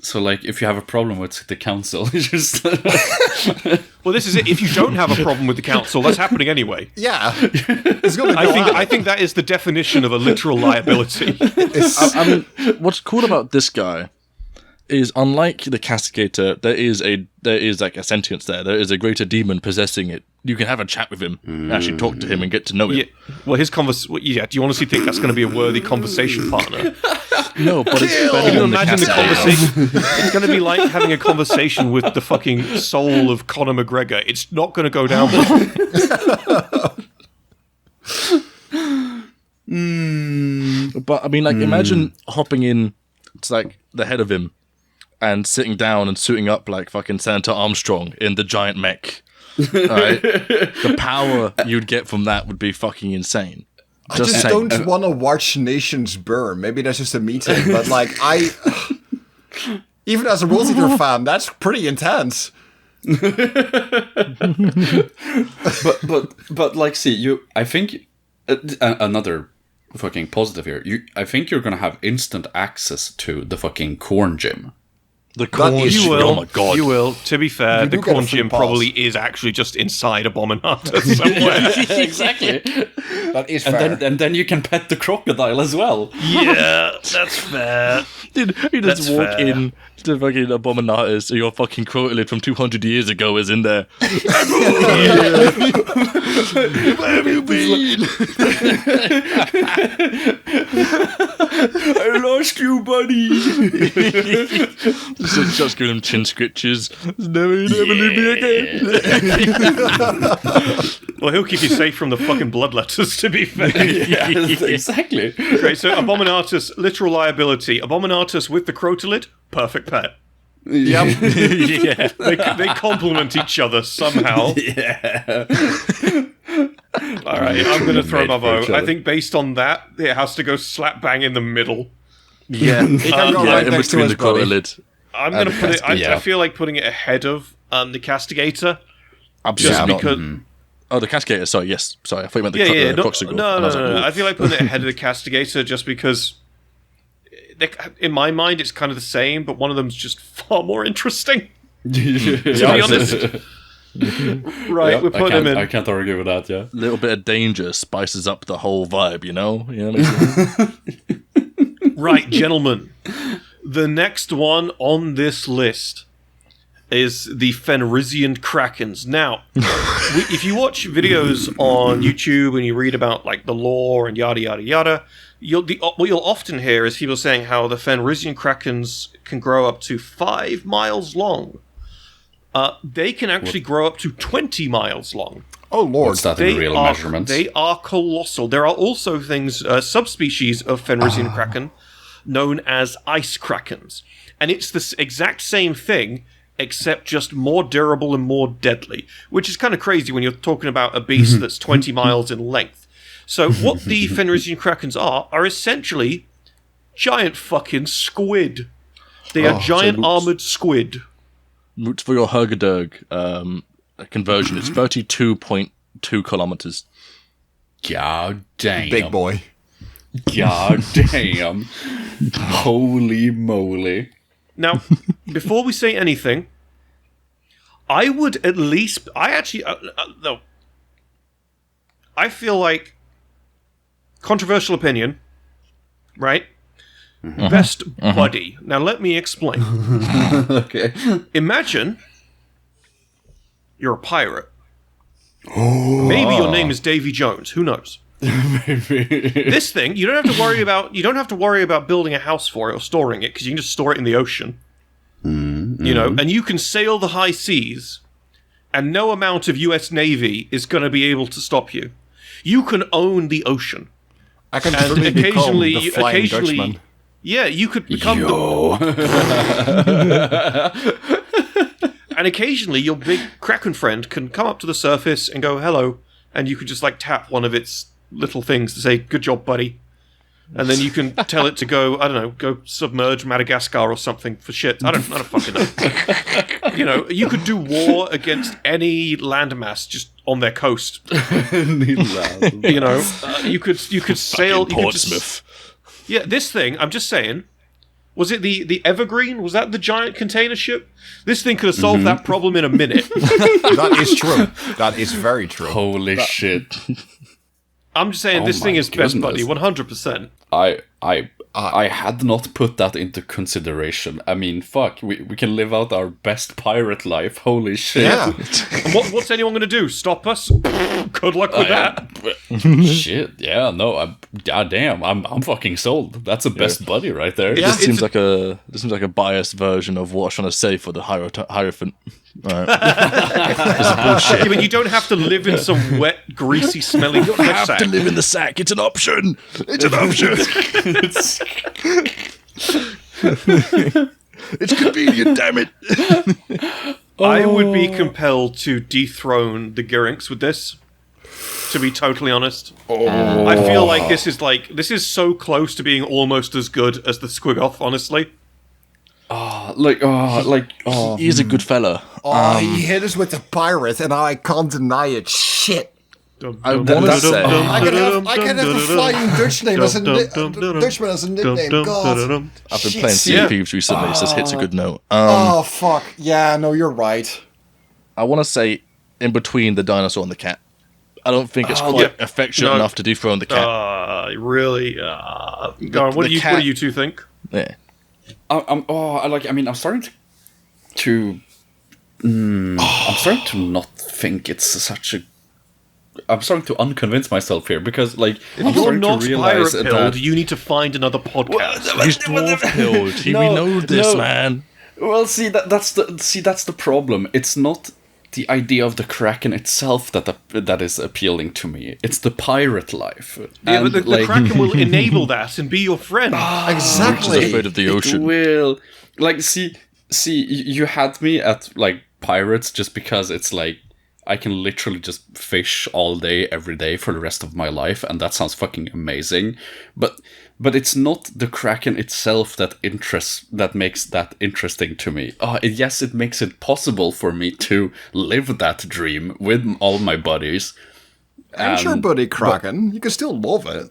So, like, if you have a problem with the council, you just... Well, this is it. If you don't have a problem with the council, that's happening anyway. yeah, it's going to. I think that is the definition of a literal liability. I mean, what's cool about this guy is, unlike the Castigator, there is like a sentience there. There is a greater demon possessing it. You can have a chat with him, actually talk to him, and get to know him. Yeah. Well, his do you honestly think that's going to be a worthy conversation partner? No, but it's better Can you than imagine the Castigator. conversation? It's going to be like having a conversation with the fucking soul of Conor McGregor. It's not going to go down well. But I mean, like, imagine hopping in to like the head of him and sitting down and suiting up like fucking Senator Armstrong in the giant mech. Alright? The power you'd get from that would be fucking insane. I just don't want to watch nations burn. Maybe that's just a me thing, but like even as a World Eater fan, that's pretty intense. but like, see, I think another fucking positive here. I think you're gonna have instant access to the fucking corn gym. The corn You will. Oh my god. You will. To be fair, the do get a corn free gym pass. probably is actually just inside Abominatus somewhere. Exactly. That is fair. And then you can pet the crocodile as well. Yeah, that's fair. Dude, you just That's walk fair. in to fucking Abominatus, your fucking Crotalids from 200 years ago is in there. Where have you been? I lost you, buddy. just giving him chin scritches. Never leave me again. Well, he'll keep you safe from the fucking bloodletters, to be fair. Yeah, exactly. Great, so Abominatus, literal liability. Abominatus with the Crotalid, perfect pet. Yep. Yeah. They complement each other somehow. Yeah. All right, I'm going to throw Made my for vote. each I other. think based on that, it has to go slap bang in the middle. Yeah. He can go right in next to between his the buddy. Crotalids. I'm going to put it. Yeah. I feel like putting it ahead of the Castigator, Absolutely just not. because. Oh, the Castigator. Sorry, yes. Sorry, I thought you meant the Yeah, Coxigal. no. I feel like putting it ahead of the Castigator just because, in my mind, it's kind of the same, but one of them's just far more interesting. To be honest. Right, we're putting him in. I can't argue with that, yeah. A little bit of danger spices up the whole vibe, you know? You know what I mean? Right, gentlemen. The next one on this list is the Fenrisian Krakens. Now, if you watch videos on YouTube and you read about like the lore and yada yada yada, what you'll often hear is people saying how the Fenrisian Krakens can grow up to 5 miles long. They can actually grow up to 20 miles long. Oh lord. What's that in real measurements? They are colossal. There are also things, subspecies of Fenrisian Kraken, known as ice krakens. And it's the exact same thing, except just more durable and more deadly, which is kind of crazy when you're talking about a beast that's 20 miles in length. So what the Fenrisian Krakens are essentially giant fucking squid. They are giant armored squid. Route for your Hergedurg conversion, it's 32.2 kilometers. God damn. Big boy. God damn. Holy moly. Now, before we say anything, I would at least... no. I feel like... Controversial opinion, right? Best buddy. Now, let me explain. Okay. Imagine you're a pirate. Maybe your name is Davy Jones. Who knows? This thing, you don't have to worry about. You don't have to worry about building a house for it or storing it because you can just store it in the ocean. You know, and you can sail the high seas, and no amount of U.S. Navy is going to be able to stop you. You can own the ocean. I can And really become occasionally, the Flying Dutchman. yeah, you could become and occasionally your big Kraken friend can come up to the surface and go, hello, and you can just like tap one of its little things to say, good job, buddy. And then you can tell it to go, I don't know, go submerge Madagascar or something for shit. I don't fucking know. You know, you could do war against any landmass just on their coast. You know, you could sail. Fucking Portsmouth. Yeah, this thing, I'm just saying, was it the Evergreen? Was that the giant container ship? This thing could have solved that problem in a minute. That is true. That is very true. Holy shit. I'm just saying, this thing is best buddy, 100%. I had not put that into consideration. I mean, fuck, we can live out our best pirate life. Holy shit. Yeah. And what's anyone going to do? Stop us? Good luck with that. Shit, yeah, no, goddamn, I'm fucking sold. That's a best buddy right there. This seems like a biased version of what I was trying to say for the Heirophant. Right. Yeah, but you don't have to live in some wet, greasy, smelly You don't have to live in the sack. It's an option. It's an option. It's convenient, damn it. I would be compelled to dethrone the Gyrinx with this, to be totally honest. I feel like this is so close to being almost as good as the Squiggoth, honestly. He's a good fella. He hit us with the pirate, and I can't deny it. Shit. I want to say I can have a Flying Dutchman as a nickname. God. I've been playing Sea of Thieves recently, so this hits a good note. Oh fuck! Yeah, no, you're right. I want to say in between the dinosaur and the cat. I don't think it's quite affectionate enough to dethrone the cat. Really? Go on, what do you two think? Yeah. I'm starting to I'm starting to not think it's such a. I'm starting to unconvince myself here because, like, if you're not pirate pilled, you need to find another podcast. He's dwarf pilled. We know this, man. Well, that's the problem. It's not the idea of the Kraken itself that is appealing to me. It's the pirate life. Yeah, but the Kraken will enable that and be your friend. Exactly. Which is afraid of the ocean. It will. Like, see, you had me at, like, pirates just because it's like I can literally just fish all day, every day for the rest of my life, and that sounds fucking amazing. But it's not the Kraken itself that makes that interesting to me. Yes, it makes it possible for me to live that dream with all my buddies. And your buddy Kraken, you can still love it.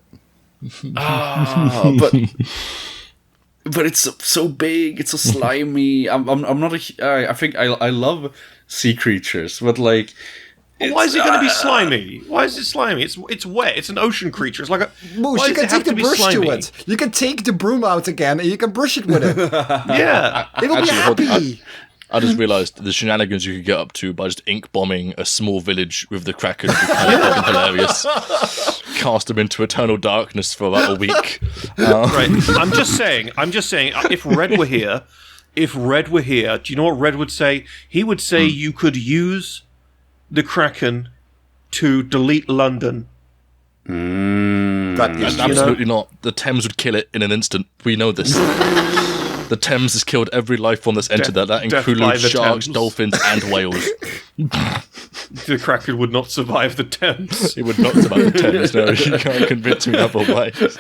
But it's so big, it's so slimy. I'm not I think I love sea creatures, but like, why is it going to be slimy? Why is it slimy? It's wet. It's an ocean creature. It's like a. Moose, you can take the brush to it. You can take the broom out again, and you can brush it with it. Yeah, it'll be happy. I just realised the shenanigans you could get up to by just ink bombing a small village with the Kraken would be kind of fucking hilarious. Cast them into eternal darkness for about a week. Right. I'm just saying. If Red were here, do you know what Red would say? He would say you could use the Kraken to delete London. That is absolutely not. The Thames would kill it in an instant. We know this. The Thames has killed every life form that's entered that. That includes sharks, dolphins, and whales. The Kraken would not survive the Thames. It would not survive the Thames. No, you can't convince me otherwise.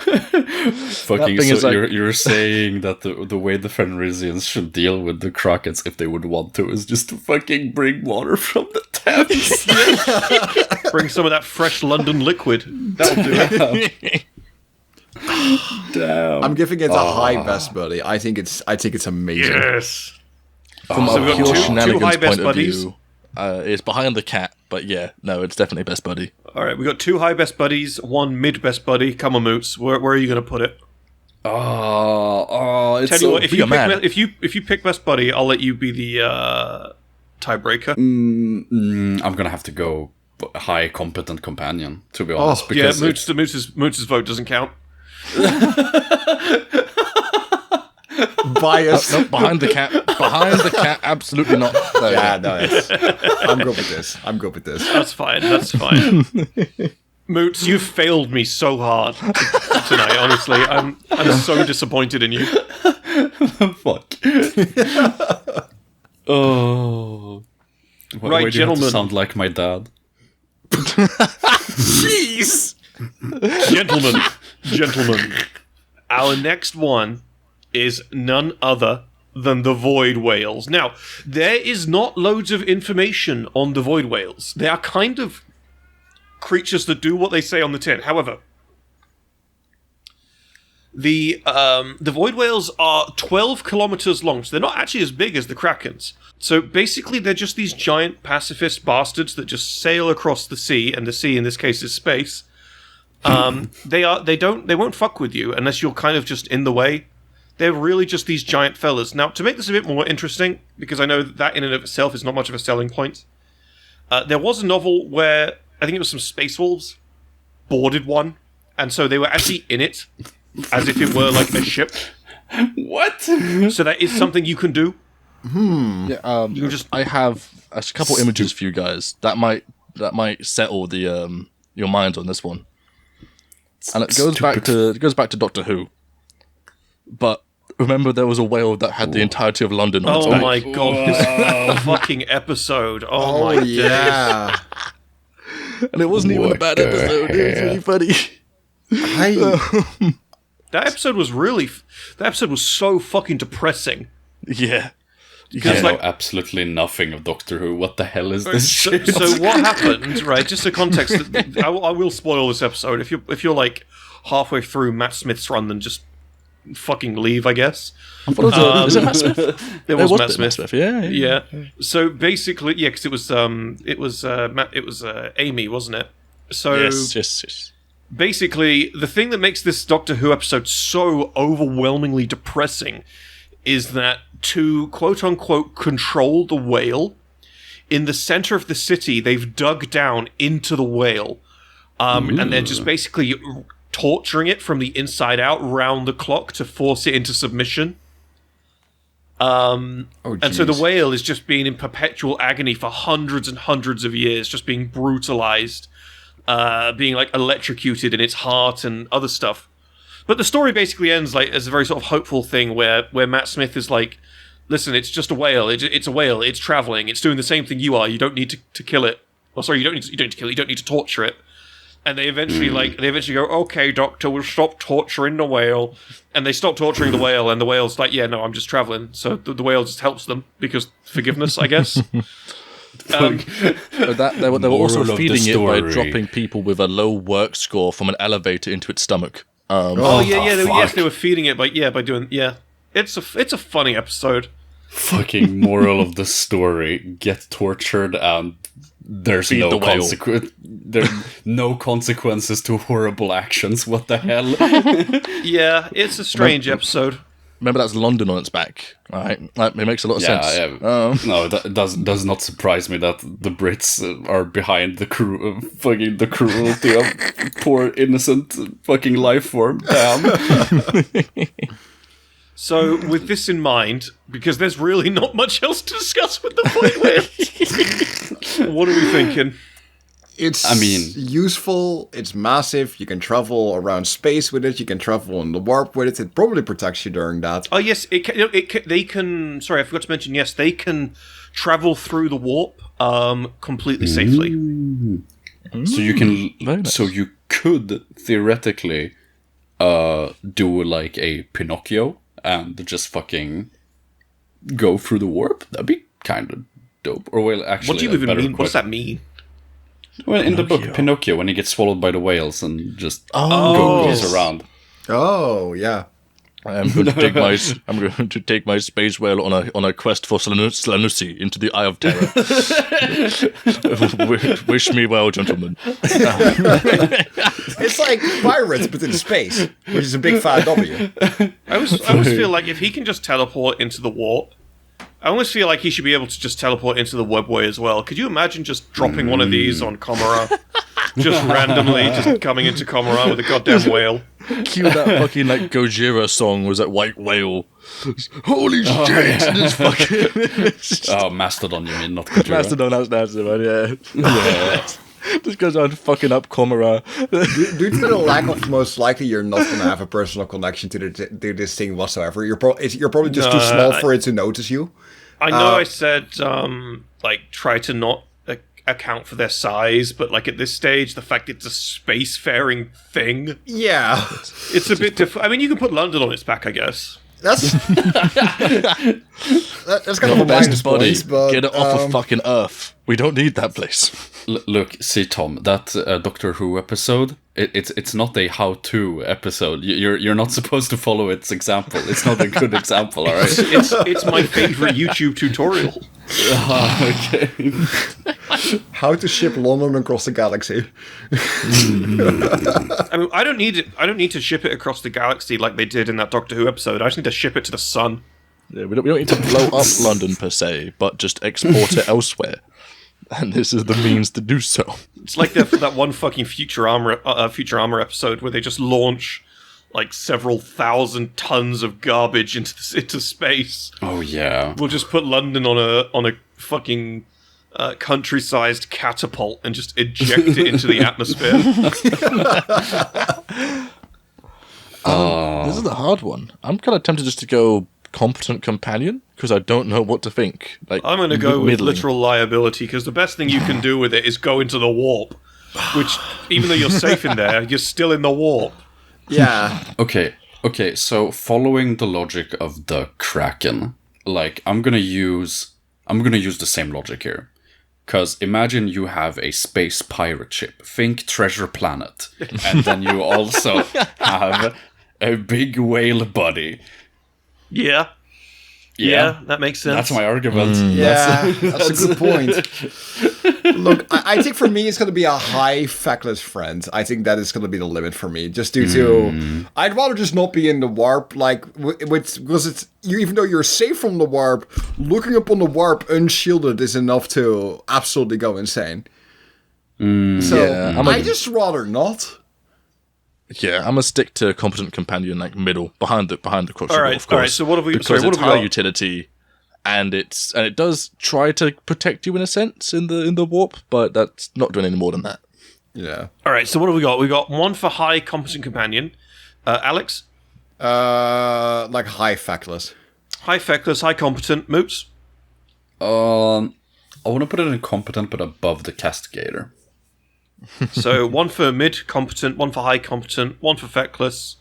Fucking, so you're saying that the way the Fenrisians should deal with the Krakens, if they would want to, is just to fucking bring water from the Thames. Bring some of that fresh London liquid. That'll do it. Damn. I'm giving it a high best buddy. I think it's amazing. Yes. From So a we've pure got two shenanigans high best point of buddies. view, it's behind the cat, but yeah, no, it's definitely best buddy. All right, we got 2 high best buddies, 1 mid best buddy. Come on, Moots. Where are you going to put it? It's Tell you what, if be you pick best buddy, I'll let you be the tiebreaker. I'm gonna have to go high competent companion, to be honest. Yeah, Because Moots' vote doesn't count. Bias. No, behind the cat, absolutely not. No, Yeah, no, I'm good with this. That's fine. Moots, you've failed me so hard tonight, honestly. I'm so disappointed in you. fuck. Oh. Why Right, do you have to gentlemen. sound like my dad? Jeez. Gentlemen, our next one is none other than the Void Whales. Now, there is not loads of information on the Void Whales. They are kind of creatures that do what they say on the tin. However, the Void Whales are 12 kilometers long, so they're not actually as big as the Krakens. So basically, they're just these giant pacifist bastards that just sail across the sea, and the sea in this case is space. They won't fuck with you unless you're kind of just in the way. They're really just these giant fellas. Now, to make this a bit more interesting, because I know that in and of itself is not much of a selling point, there was a novel where I think it was some space wolves boarded one, and so they were actually in it as if it were like a ship. What? So that is something you can do. Yeah, You can just I have a couple images for you guys that might settle the your minds on this one, and it goes back to Doctor Who. But remember, there was a whale that had the entirety of London on its oh back. my god, this fucking episode! Oh my days. Yeah. And it wasn't even a bad episode. It was really funny. That episode was so fucking depressing. Yeah. Because I know absolutely nothing of Doctor Who. What the hell is this shit? So what happened, right? Just the context. I will spoil this episode. If you're like halfway through Matt Smith's run, then just fucking leave, I guess. Was it Matt Smith? It was Matt Smith. Yeah. So basically, yeah, because it was Amy, wasn't it? So Yes. basically, the thing that makes this Doctor Who episode so overwhelmingly depressing is that to quote-unquote control the whale, in the center of the city, they've dug down into the whale, and they're just basically torturing it from the inside out, round the clock, to force it into submission. And so the whale is just being in perpetual agony for hundreds and hundreds of years, just being brutalized, being like electrocuted in its heart and other stuff. But the story basically ends like as a very sort of hopeful thing where Matt Smith is like, listen, it's just a whale. It's a whale. It's traveling. It's doing the same thing you are. You don't need to kill it. Oh, sorry, you don't need to kill it. You don't need to torture it. And they eventually go, okay, Doctor, we'll stop torturing the whale. And they stop torturing the whale, and the whale's like, yeah, no, I'm just traveling. So the whale just helps them because forgiveness, I guess. They were also feeding it by dropping people with a low work score from an elevator into its stomach. They were feeding it by doing. It's a funny episode. Fucking moral of the story: get tortured and there's Feed no the whale. consequence. There's no consequences to horrible actions. What the hell? Yeah, it's a strange episode. Remember, that's London on its back. All right, it makes a lot of sense. Yeah. No, that does not surprise me that the Brits are behind the the cruelty of poor innocent fucking life form. Damn. So, with this in mind, because there's really not much else to discuss with the Void Whale, what are we thinking? It's useful, it's massive, you can travel around space with it, you can travel in the warp with it probably protects you during that. Oh yes, they can, sorry, I forgot to mention, yes, they can travel through the warp completely safely. So you can, so you could theoretically do like a Pinocchio and just fucking go through the warp. That'd be kind of dope. Or well, actually, what do you even mean? What does that mean? Well, in the book Pinocchio, when he gets swallowed by the whales and just goes around. Oh yeah. I'm going to take my space whale on a quest for Slanusi into the Eye of Terror. Wish me well, gentlemen. It's like pirates, but in space, which is a big fat W. I always feel like if he can just teleport into the warp, I almost feel like he should be able to just teleport into the webway as well. Could you imagine just dropping one of these on Comora? Just randomly just coming into Comora with a goddamn whale. Cue that fucking like Gojira song, was that White Whale. Holy shit! This fucking oh, Mastodon, you mean, not Gojira. Mastodon, that's the one, yeah. Just goes on fucking up Comora. Due to the lack of most likely you're not going to have a personal connection to this thing whatsoever. You're probably just too small for it to notice you. I know I said, try to not account for their size, but, like, at this stage, the fact it's a spacefaring thing... Yeah. It's a bit different. I mean, you can put London on its back, I guess. That's kind of a minus point, but... Get it off of fucking Earth. We don't need that place. Look, see, Tom, that Doctor Who episode, it's not a how-to episode. You're not supposed to follow its example. It's not a good example, all right? It's my favorite YouTube tutorial. Okay. How to ship London across the galaxy. I mean, I don't need to ship it across the galaxy like they did in that Doctor Who episode. I just need to ship it to the sun. Yeah, we don't need to blow up London per se, but just export it elsewhere. And this is the means to do so. It's like that one fucking Futurama episode where they just launch like several thousand tons of garbage into space. Oh yeah. We'll just put London on a fucking country-sized catapult and just eject it into the atmosphere. This is a hard one. I'm kind of tempted just to go competent companion because I don't know what to think. Like, I'm going to go with literal liability because the best thing you can do with it is go into the warp, which even though you're safe in there, you're still in the warp. Yeah. Okay, so following the logic of the Kraken, like, I'm gonna use the same logic here. Because imagine you have a space pirate ship. Think Treasure Planet. And then you also have a big whale buddy. Yeah. Yeah, that makes sense. That's my argument. Yeah, that's a good point. Look, I think for me it's going to be a high feckless friend. I think that is going to be the limit for me. Just due to... I'd rather just not be in the warp, like, because it's... even though you're safe from the warp, looking up on the warp unshielded is enough to absolutely go insane. I just rather not. Yeah, I'm gonna stick to competent companion, like middle, behind the crux. All right. So what have we? Because it's high utility, and it does try to protect you in a sense in the warp, but that's not doing any more than that. Yeah. All right. So what have we got? We got one for high competent companion. Alex. Like high feckless. High feckless, high competent. Moops. I want to put it in competent, but above the Castigator. So one for mid competent, one for high competent, one for feckless,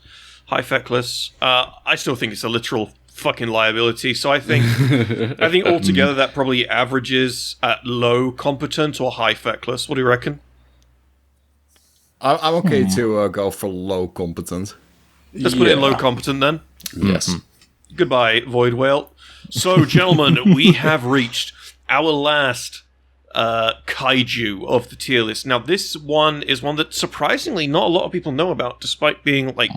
high feckless. I still think it's a literal fucking liability. So I think altogether that probably averages at low competent or high feckless. What do you reckon? I'm okay to go for low competent. Let's put it in low competent then. Yes. Goodbye, Void Whale. So, gentlemen, we have reached our last kaiju of the tier list. Now, this one is one that surprisingly not a lot of people know about, despite being, like,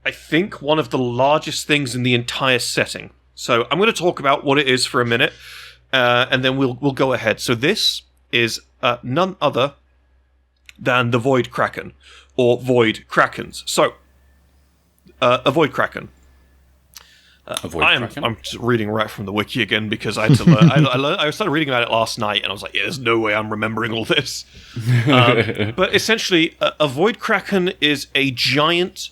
I think one of the largest things in the entire setting. So, I'm going to talk about what it is for a minute, and then we'll go ahead. So, this is none other than the Void Kraken, or Void Krakens. So, a Void Kraken. I'm just reading right from the wiki again because I had to learn. I started reading about it last night, and I was like, "Yeah, there's no way I'm remembering all this." But essentially, a Void Kraken is a giant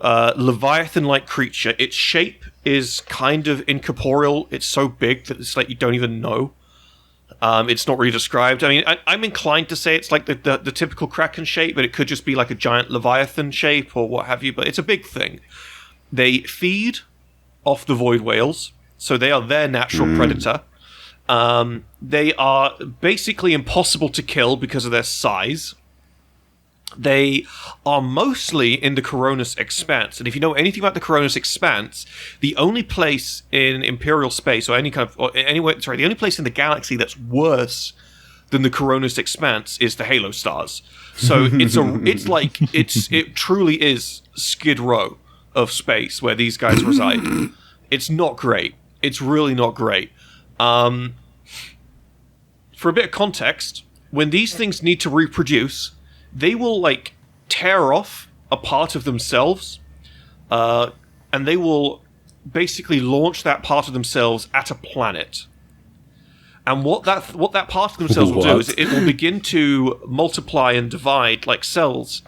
Leviathan-like creature. Its shape is kind of incorporeal. It's so big that it's like you don't even know. It's not really described. I mean, I'm inclined to say it's like the typical Kraken shape, but it could just be like a giant Leviathan shape or what have you. But it's a big thing. They feed off the void whales, so they are their natural predator. They are basically impossible to kill because of their size. They are mostly in the Coronis Expanse, and if you know anything about the Coronis Expanse, the only place in Imperial space, or the only place in the galaxy that's worse than the Coronis Expanse is the Halo stars. So it truly is Skid Row of space where these guys reside. It's not great. It's really not great. For a bit of context, when these things need to reproduce, they will like tear off a part of themselves, and they will basically launch that part of themselves at a planet. And what that part of themselves will do is it will begin to multiply and divide like cells,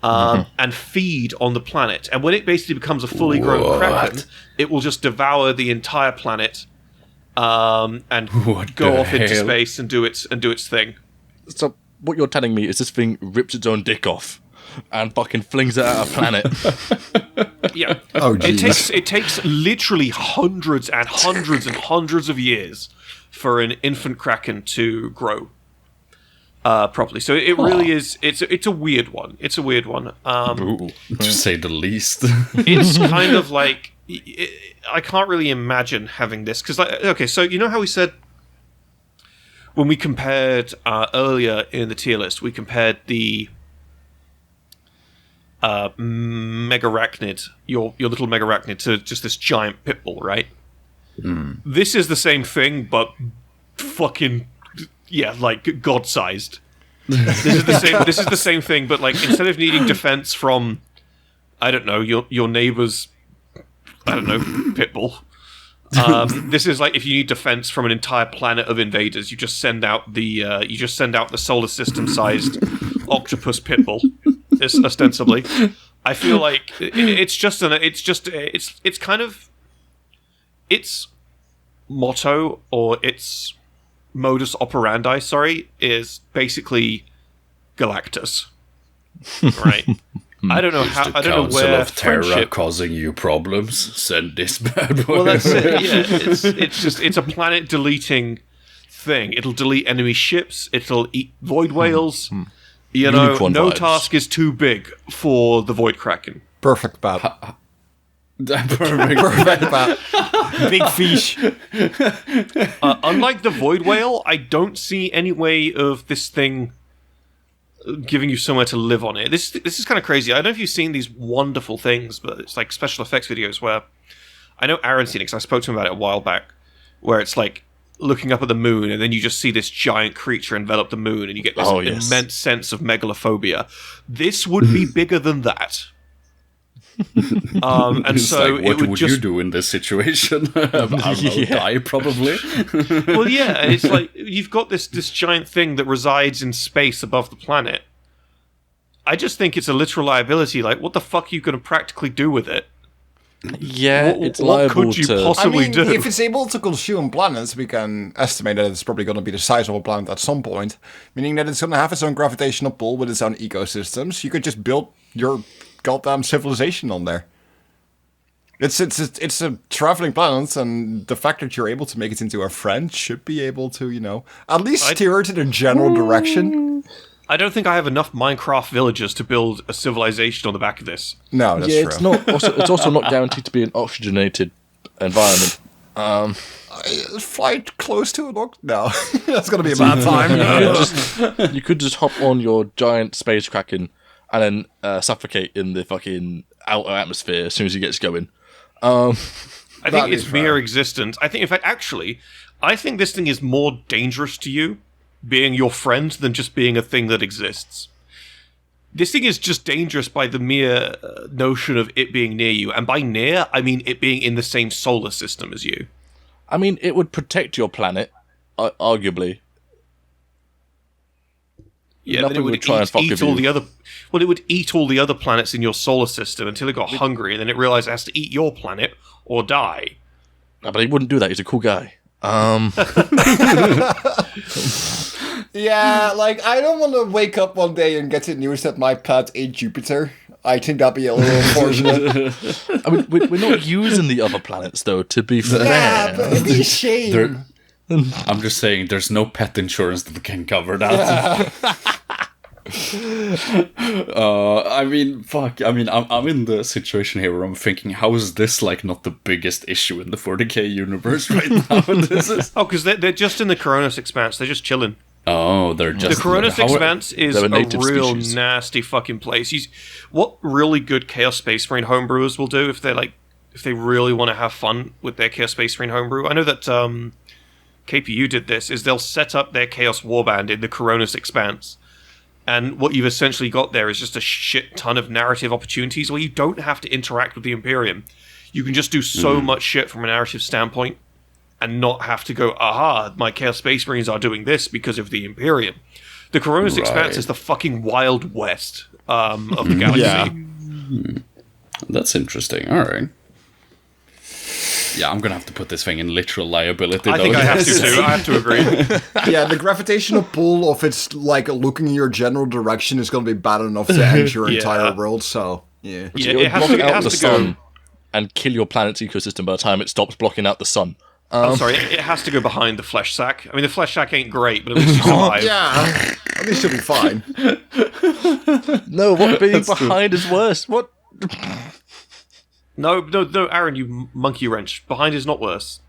and feed on the planet. And when it basically becomes a fully grown Kraken, it will just devour the entire planet, and go off into space and do its thing. So what you're telling me is this thing rips its own dick off and fucking flings it at a planet. Yeah. Oh, geez. It takes literally hundreds and hundreds and hundreds of years for an infant Kraken to grow properly. So it really is. It's a weird one. It's a weird one. To say the least. It's kind of like I can't really imagine having this because, okay, so you know how we said when we compared earlier in the tier list, we compared the Megarachnid, your little Megarachnid, to just this giant pitbull, right? This is the same thing, but fucking like god-sized. This is the same thing, but like instead of needing defense from, I don't know, your neighbor's, I don't know, pitbull. This is like if you need defense from an entire planet of invaders, you just send out the solar system-sized octopus pitbull. Ostensibly, I feel like it's kind of its motto or its modus operandi. Sorry, is basically Galactus, right? I don't know how. I don't know where of Terra friendship causing you problems. Send this bad boy. Well, that's it. Yeah, it's a planet deleting thing. It'll delete enemy ships. It'll eat void whales. You know, Unicorn no vibes. task is too big for the Void Kraken. Perfect bat. Perfect. bat. Big fish. Unlike the Void Whale, I don't see any way of this thing giving you somewhere to live on it. This is kind of crazy. I don't know if you've seen these wonderful things, but it's like special effects videos where I know Aaron's seen it because I spoke to him about it a while back, where it's like looking up at the moon and then you just see this giant creature envelop the moon and you get this immense sense of megalophobia. This would be bigger than that. And It's so like, what it would just you do in this situation? I don't know, die probably. Well, yeah, and it's like you've got this giant thing that resides in space above the planet. I just think it's a literal liability. Like, what the fuck are you going to practically do with it? Yeah, What could you possibly do? If it's able to consume planets, we can estimate that it's probably going to be the size of a planet at some point, meaning that it's going to have its own gravitational pull with its own ecosystems. You could just build your goddamn civilization on there. It's a traveling planet, and the fact that you're able to make it into a friend should be able to, at least steer it in a general direction. I don't think I have enough Minecraft villagers to build a civilization on the back of this. No, that's true. It's also not guaranteed to be an oxygenated environment. Fly close to it? No, that's going to be a bad time. You could just hop on your giant space kraken and then suffocate in the fucking outer atmosphere as soon as it gets going. I think it's mere existence. I think, in fact, I think this thing is more dangerous to you being your friend than just being a thing that exists. This thing is just dangerous by the mere notion of it being near you. And by near, I mean it being in the same solar system as you. I mean, it would protect your planet, arguably. Yeah, but it would eat all the other... Well, it would eat all the other planets in your solar system until it got hungry, and then it realized it has to eat your planet or die. No, but he wouldn't do that. He's a cool guy. Yeah, like, I don't want to wake up one day and get the news that my pet ate Jupiter. I think that'd be a little unfortunate. I mean, we're not using the other planets, though, to be fair. Yeah, but it'd be a shame. I'm just saying, there's no pet insurance that can cover that. I mean, fuck. I mean, I'm in the situation here where I'm thinking, how is this like not the biggest issue in the 40k universe right now? This is because they're just in the Coronis Expanse. They're just chilling. Oh, they're just... The Coronis Expanse is a real species. nasty fucking place. What really good Chaos Space Marine homebrewers will do if they really want to have fun with their Chaos Space Marine homebrew. I know that KPU did this, is they'll set up their Chaos Warband in the Coronis Expanse. And what you've essentially got there is just a shit ton of narrative opportunities where you don't have to interact with the Imperium. You can just do so much shit from a narrative standpoint and not have to go, aha, my Chaos Space Marines are doing this because of the Imperium. The Coronis Expanse is the fucking Wild West of the galaxy. Yeah. That's interesting. All right. Yeah, I'm going to have to put this thing in literal liability. I think I have to too. I have to agree. Yeah, the gravitational pull of its, like, looking in your general direction is going to be bad enough to end your entire world, so, yeah. Yeah, it has to go... and kill your planet's ecosystem by the time it stops blocking out the sun. I'm sorry, it has to go behind the flesh sack. I mean, the flesh sack ain't great, but at least you survive. Yeah, at least you'll be fine. No, what being behind is worse. What? No, Aaron, you monkey wrench. Behind is not worse.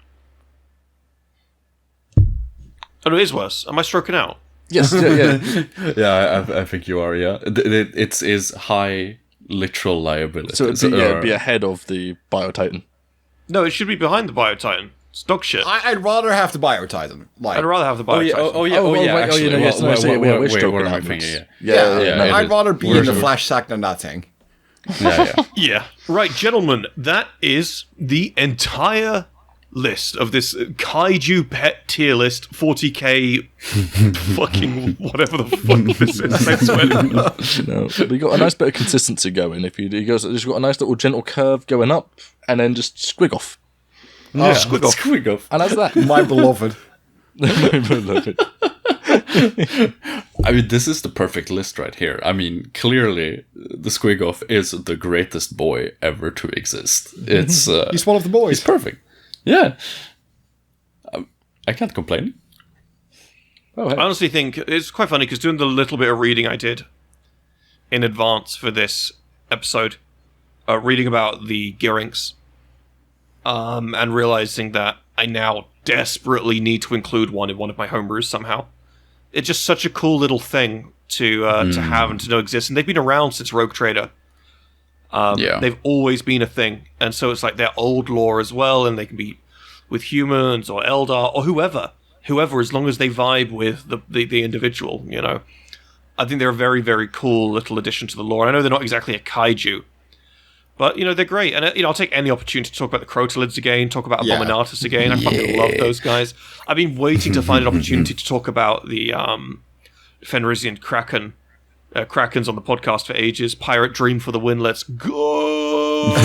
Oh, no, it is worse. Am I stroking out? Yes, yeah. Yeah, I think you are, yeah. It is high literal liability. So it'd be ahead of the Biotitan. No, it should be behind the Biotitan. It's dog shit. I'd rather have the Biotitan. Like, I'd rather have the Biotitan. I'd rather be in the flash sack than that thing. Yeah. Right, gentlemen, that is the entire list of this Kaiju Pet Tier List 40k fucking whatever the fuck this is. I swear to God. No, but you got a nice bit of consistency going. If you just got a nice little gentle curve going up, and then just Squiggoth. Yeah, Squiggoth. And that's that. My beloved. My beloved. I mean, this is the perfect list right here. I mean, clearly, the Squiggoth is the greatest boy ever to exist. It's he's one of the boys. He's perfect. Yeah. I can't complain. Oh, hey. I honestly think it's quite funny because doing the little bit of reading I did in advance for this episode, reading about the Gyrinx, and realizing that I now desperately need to include one in one of my homebrews somehow. It's just such a cool little thing to have and to know exists. And they've been around since Rogue Trader. They've always been a thing. And so it's like they're old lore as well, and they can be with humans or Eldar or whoever, as long as they vibe with the individual, you know. I think they're a very, very cool little addition to the lore. I know they're not exactly a kaiju, but, you know, they're great. And, you know, I'll take any opportunity to talk about the Crotalids again, talk about Abominatus again. I fucking love those guys. I've been waiting to find an opportunity to talk about the Fenrisian Kraken. Krakens on the podcast for ages. Pirate Dream for the win. Let's go! We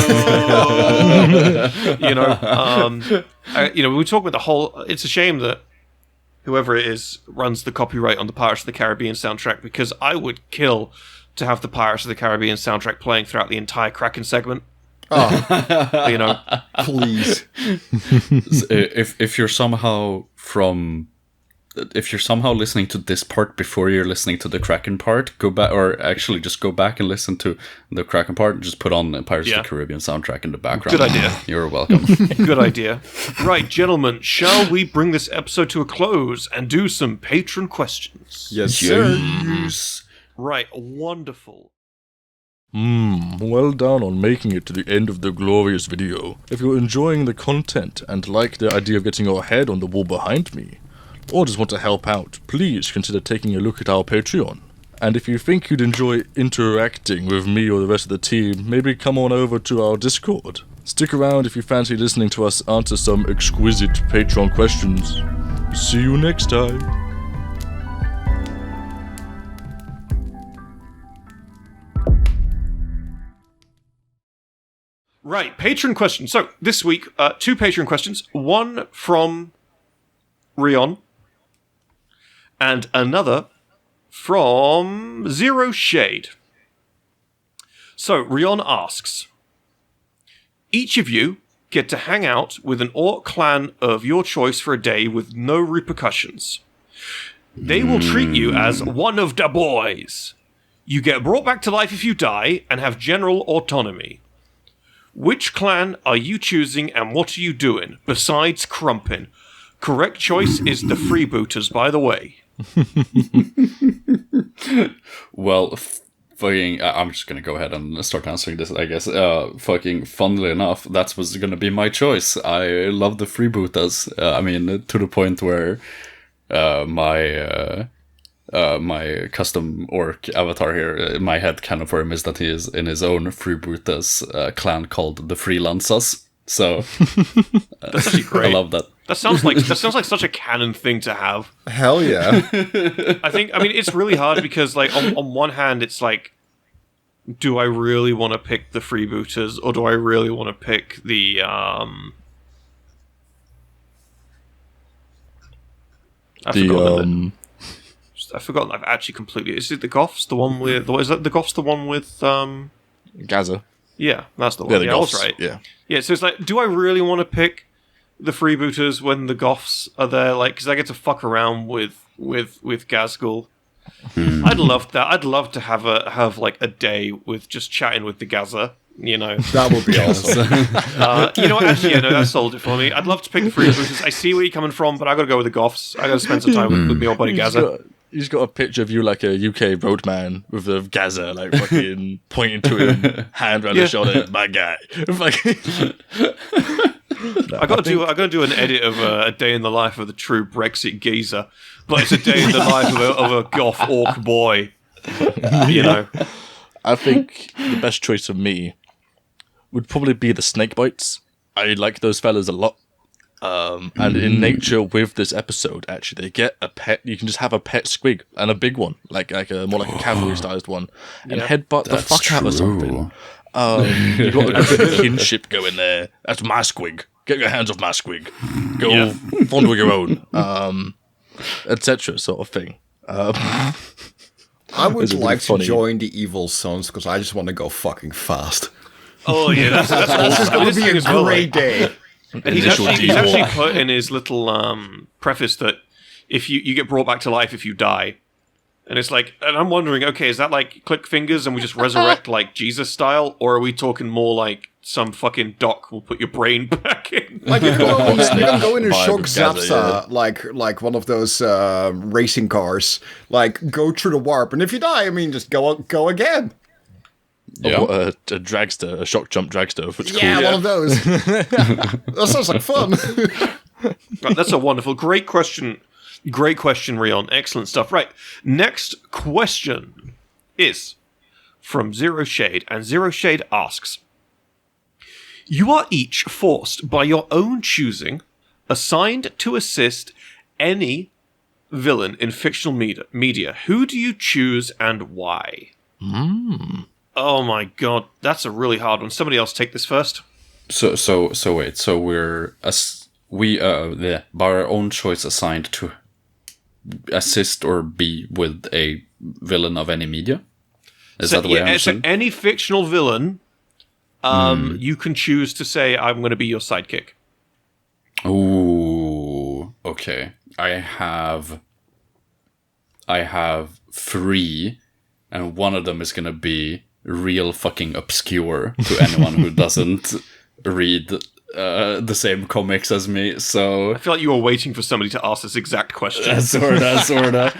talk about the whole... It's a shame that whoever it is runs the copyright on the Pirates of the Caribbean soundtrack, because I would kill to have the Pirates of the Caribbean soundtrack playing throughout the entire Kraken segment. Oh, you know, please. If you're somehow listening to this part before you're listening to the Kraken part, go back, or actually just go back and listen to the Kraken part and just put on the Pirates of the Caribbean soundtrack in the background. Good idea. You're welcome. Good idea. Right, gentlemen, shall we bring this episode to a close and do some patron questions? Yes, sir. Yes. Right, wonderful. Well done on making it to the end of the glorious video. If you're enjoying the content and like the idea of getting your head on the wall behind me, or just want to help out, please consider taking a look at our Patreon. And if you think you'd enjoy interacting with me or the rest of the team, maybe come on over to our Discord. Stick around if you fancy listening to us answer some exquisite Patron questions. See you next time. Right, patron questions. So, this week, 2 patron questions. One from Rion, and another from Zero Shade. So, Rion asks, each of you get to hang out with an orc clan of your choice for a day with no repercussions. They will treat you as one of the boys. You get brought back to life if you die, and have general autonomy. Which clan are you choosing, and what are you doing, besides crumping? Correct choice is the freebooters, by the way. Well, fucking, I'm just gonna go ahead and start answering this, I guess. Fucking, funnily enough, that was gonna be my choice. I love the freebooters. I mean, to the point where my custom orc avatar here, my head canon for him is that he is in his own freebooters clan called the Freelancers. So that's actually great. I love that. That sounds like such a canon thing to have. Hell yeah. I mean, it's really hard because, like, on one hand, it's like, do I really want to pick the freebooters, or do I really want to pick the I've forgotten. I've actually completely. Is it the Goths? The one with? Is that the Goths? The one with? Gaza. Yeah, that's the one. Yeah, the Goths. Goths. Right. Yeah. Yeah. So it's like, do I really want to pick the freebooters when the Goths are there? Like, because I get to fuck around with Gazgul. I'd love that. I'd love to have like a day with just chatting with the Gaza. You know, That would be awesome. you know, actually, yeah, no, that sold it for me. I'd love to pick the freebooters. I see where you're coming from, but I got to go with the Goths. I got to spend some time with my old buddy Gaza. He's got a picture of you like a UK roadman with the Gaza, like fucking pointing to him, hand around the shoulder, my guy. I got to do an edit of a day in the life of the true Brexit geezer, but it's a day in the life of a goth orc boy. You know, I think the best choice for me would probably be the snake bites. I like those fellas a lot. And in nature with this episode, actually, they get a pet. You can just have a pet squig and a big one, like a more like a cavalry-sized one, and headbutt the fuck out of something. You got a good kinship going there. That's my squig. Get your hands off my squig. Go fondle your own, etc. sort of thing. I would like to funny. join the Evil Sons because I just want to go fucking fast. oh yeah, that's This is going to be a great day. And he's actually put in his little preface that if you get brought back to life if you die. And it's like, and I'm wondering, okay, is that like click fingers and we just resurrect like Jesus style? Or are we talking more like some fucking doc will put your brain back in? Like you can go in a Vibe shock of Gaza, zapsa, like one of those racing cars. Like go through the warp, and if you die, I mean, just go again. Yeah. A dragster, a shock jump dragster. Which One of those. That sounds like fun. Right, that's a wonderful, great question, Rion. Excellent stuff. Right, next question is from Zero Shade, and Zero Shade asks, you are each forced by your own choosing, assigned to assist any villain in fictional media. Who do you choose and why? Oh my god, that's a really hard one. Somebody else take this first. So wait. So we by our own choice assigned to assist or be with a villain of any media. Is that the way I understand? So any fictional villain, you can choose to say, "I'm going to be your sidekick." Ooh, okay. I have 3, and one of them is going to be real fucking obscure to anyone who doesn't read the same comics as me. So I feel like you were waiting for somebody to ask this exact question. sorta.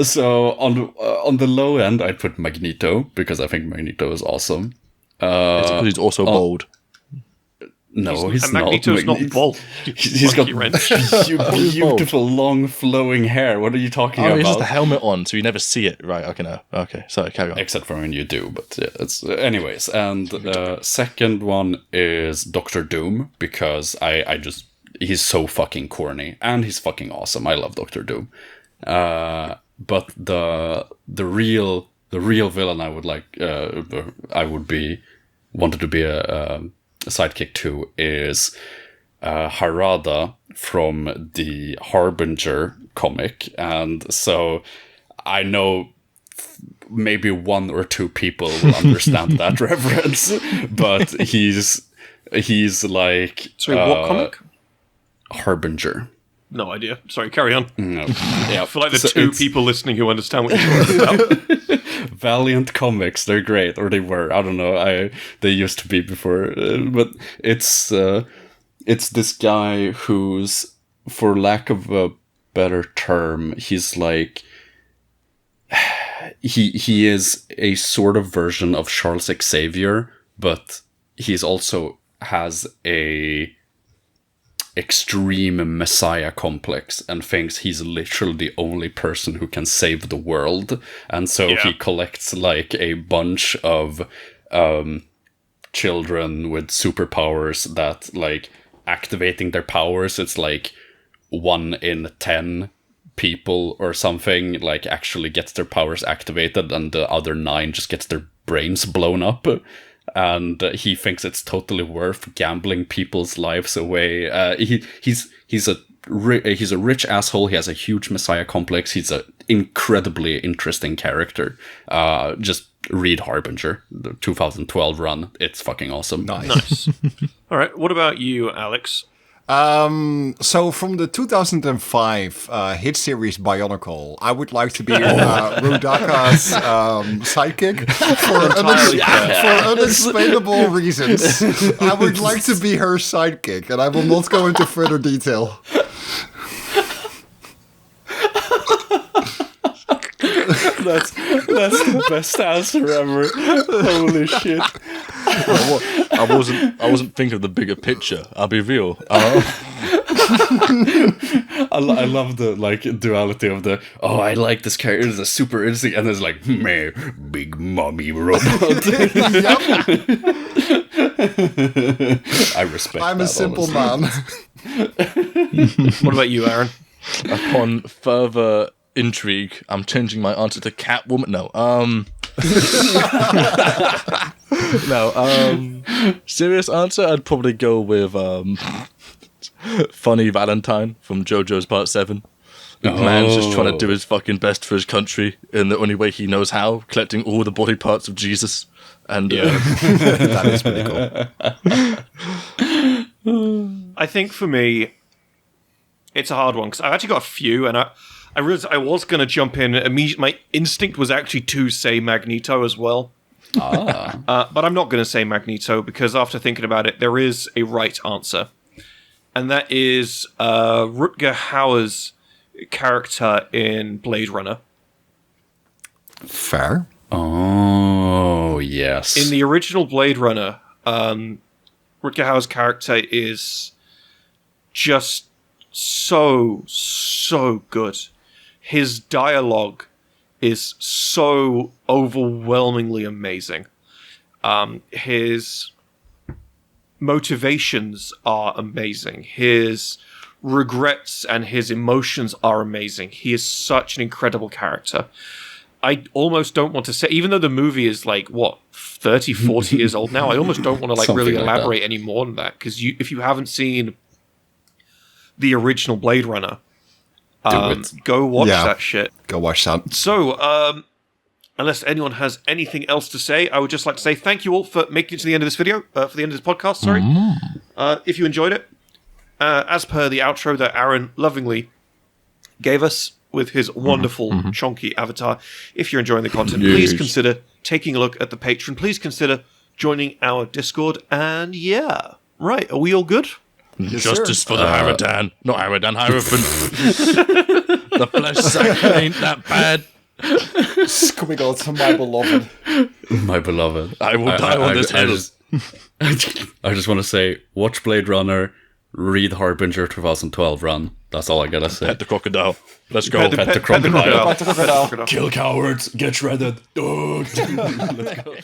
So on the low end, I'd put Magneto because I think Magneto is awesome. It's because he's also bold. No, he's not. Magneto's not bald. He's got wrench. beautiful, long, flowing hair. What are you talking about? He has the helmet on, so you never see it. Right, okay, no. Okay, sorry, carry on. Except for when you do, but yeah, it's... anyways, and second one is Doctor Doom, because I just... He's so fucking corny, and he's fucking awesome. I love Doctor Doom. But the real villain I would like... wanted to be a sidekick to is Harada from the Harbinger comic. And so I know maybe one or two people will understand that reference, but he's like... Sorry, what comic? Harbinger. No idea. Sorry, carry on. No. Yeah, I feel like there's two people listening who understand what you're talking about. Valiant Comics, they're great, or they were. I don't know. They used to be before, but it's this guy who's, for lack of a better term, he's like he is a sort of version of Charles Xavier, but he's also has a extreme messiah complex and thinks he's literally the only person who can save the world, and so he collects like a bunch of children with superpowers that, like, activating their powers, it's like 1 in 10 people or something like actually gets their powers activated, and the other 9 just gets their brains blown up. And he thinks it's totally worth gambling people's lives away. He's a rich asshole. He has a huge messiah complex. He's an incredibly interesting character. Just read Harbinger, the 2012 run. It's fucking awesome. Nice. All right. What about you, Alex? So from the 2005 hit series Bionicle, I would like to be Rodaka's sidekick for unexplainable reasons. I would like to be her sidekick, and I will not go into further detail. That's the best answer ever. Holy shit. I wasn't thinking of the bigger picture. I'll be real. I love the duality of the I like this character, it's a super interesting, and there's like big mommy robot. I respect. I'm that, a simple honestly. man. What about you, Aaron? Upon further intrigue, I'm changing my answer to Catwoman. Serious answer, I'd probably go with Funny Valentine from JoJo's Part 7. The man's just trying to do his fucking best for his country in the only way he knows how, collecting all the body parts of Jesus. And that is pretty cool. I think for me, it's a hard one, because I've actually got a few, and I realized I was going to jump in. My instinct was actually to say Magneto as well. But I'm not going to say Magneto, because after thinking about it, there is a right answer. And that is Rutger Hauer's character in Blade Runner. Fair. Oh, yes. In the original Blade Runner, Rutger Hauer's character is just so good. His dialogue is so overwhelmingly amazing. His motivations are amazing. His regrets and his emotions are amazing. He is such an incredible character. I almost don't want to say, even though the movie is 30, 40 years old now, I almost don't want to really elaborate any more than that, because if you haven't seen the original Blade Runner, go watch that shit. Go watch that. So, unless anyone has anything else to say, I would just like to say thank you all for making it to the end of this video, for the end of this podcast, sorry. If you enjoyed it, as per the outro that Aaron lovingly gave us with his wonderful, chonky avatar, if you're enjoying the content, please consider taking a look at the Patreon. Please consider joining our Discord, and right, are we all good? Yes, Justice for the Haradan. Not Haradan, Heirophant. The flesh sack ain't that bad. Squiggoth, my beloved. My beloved. I will die on this hill. I just want to say, watch Blade Runner, read Harbinger 2012 run. That's all I gotta say. Pet the crocodile. Let's go. Pet the crocodile. Pet the crocodile. Kill cowards. Get shredded. Let's go.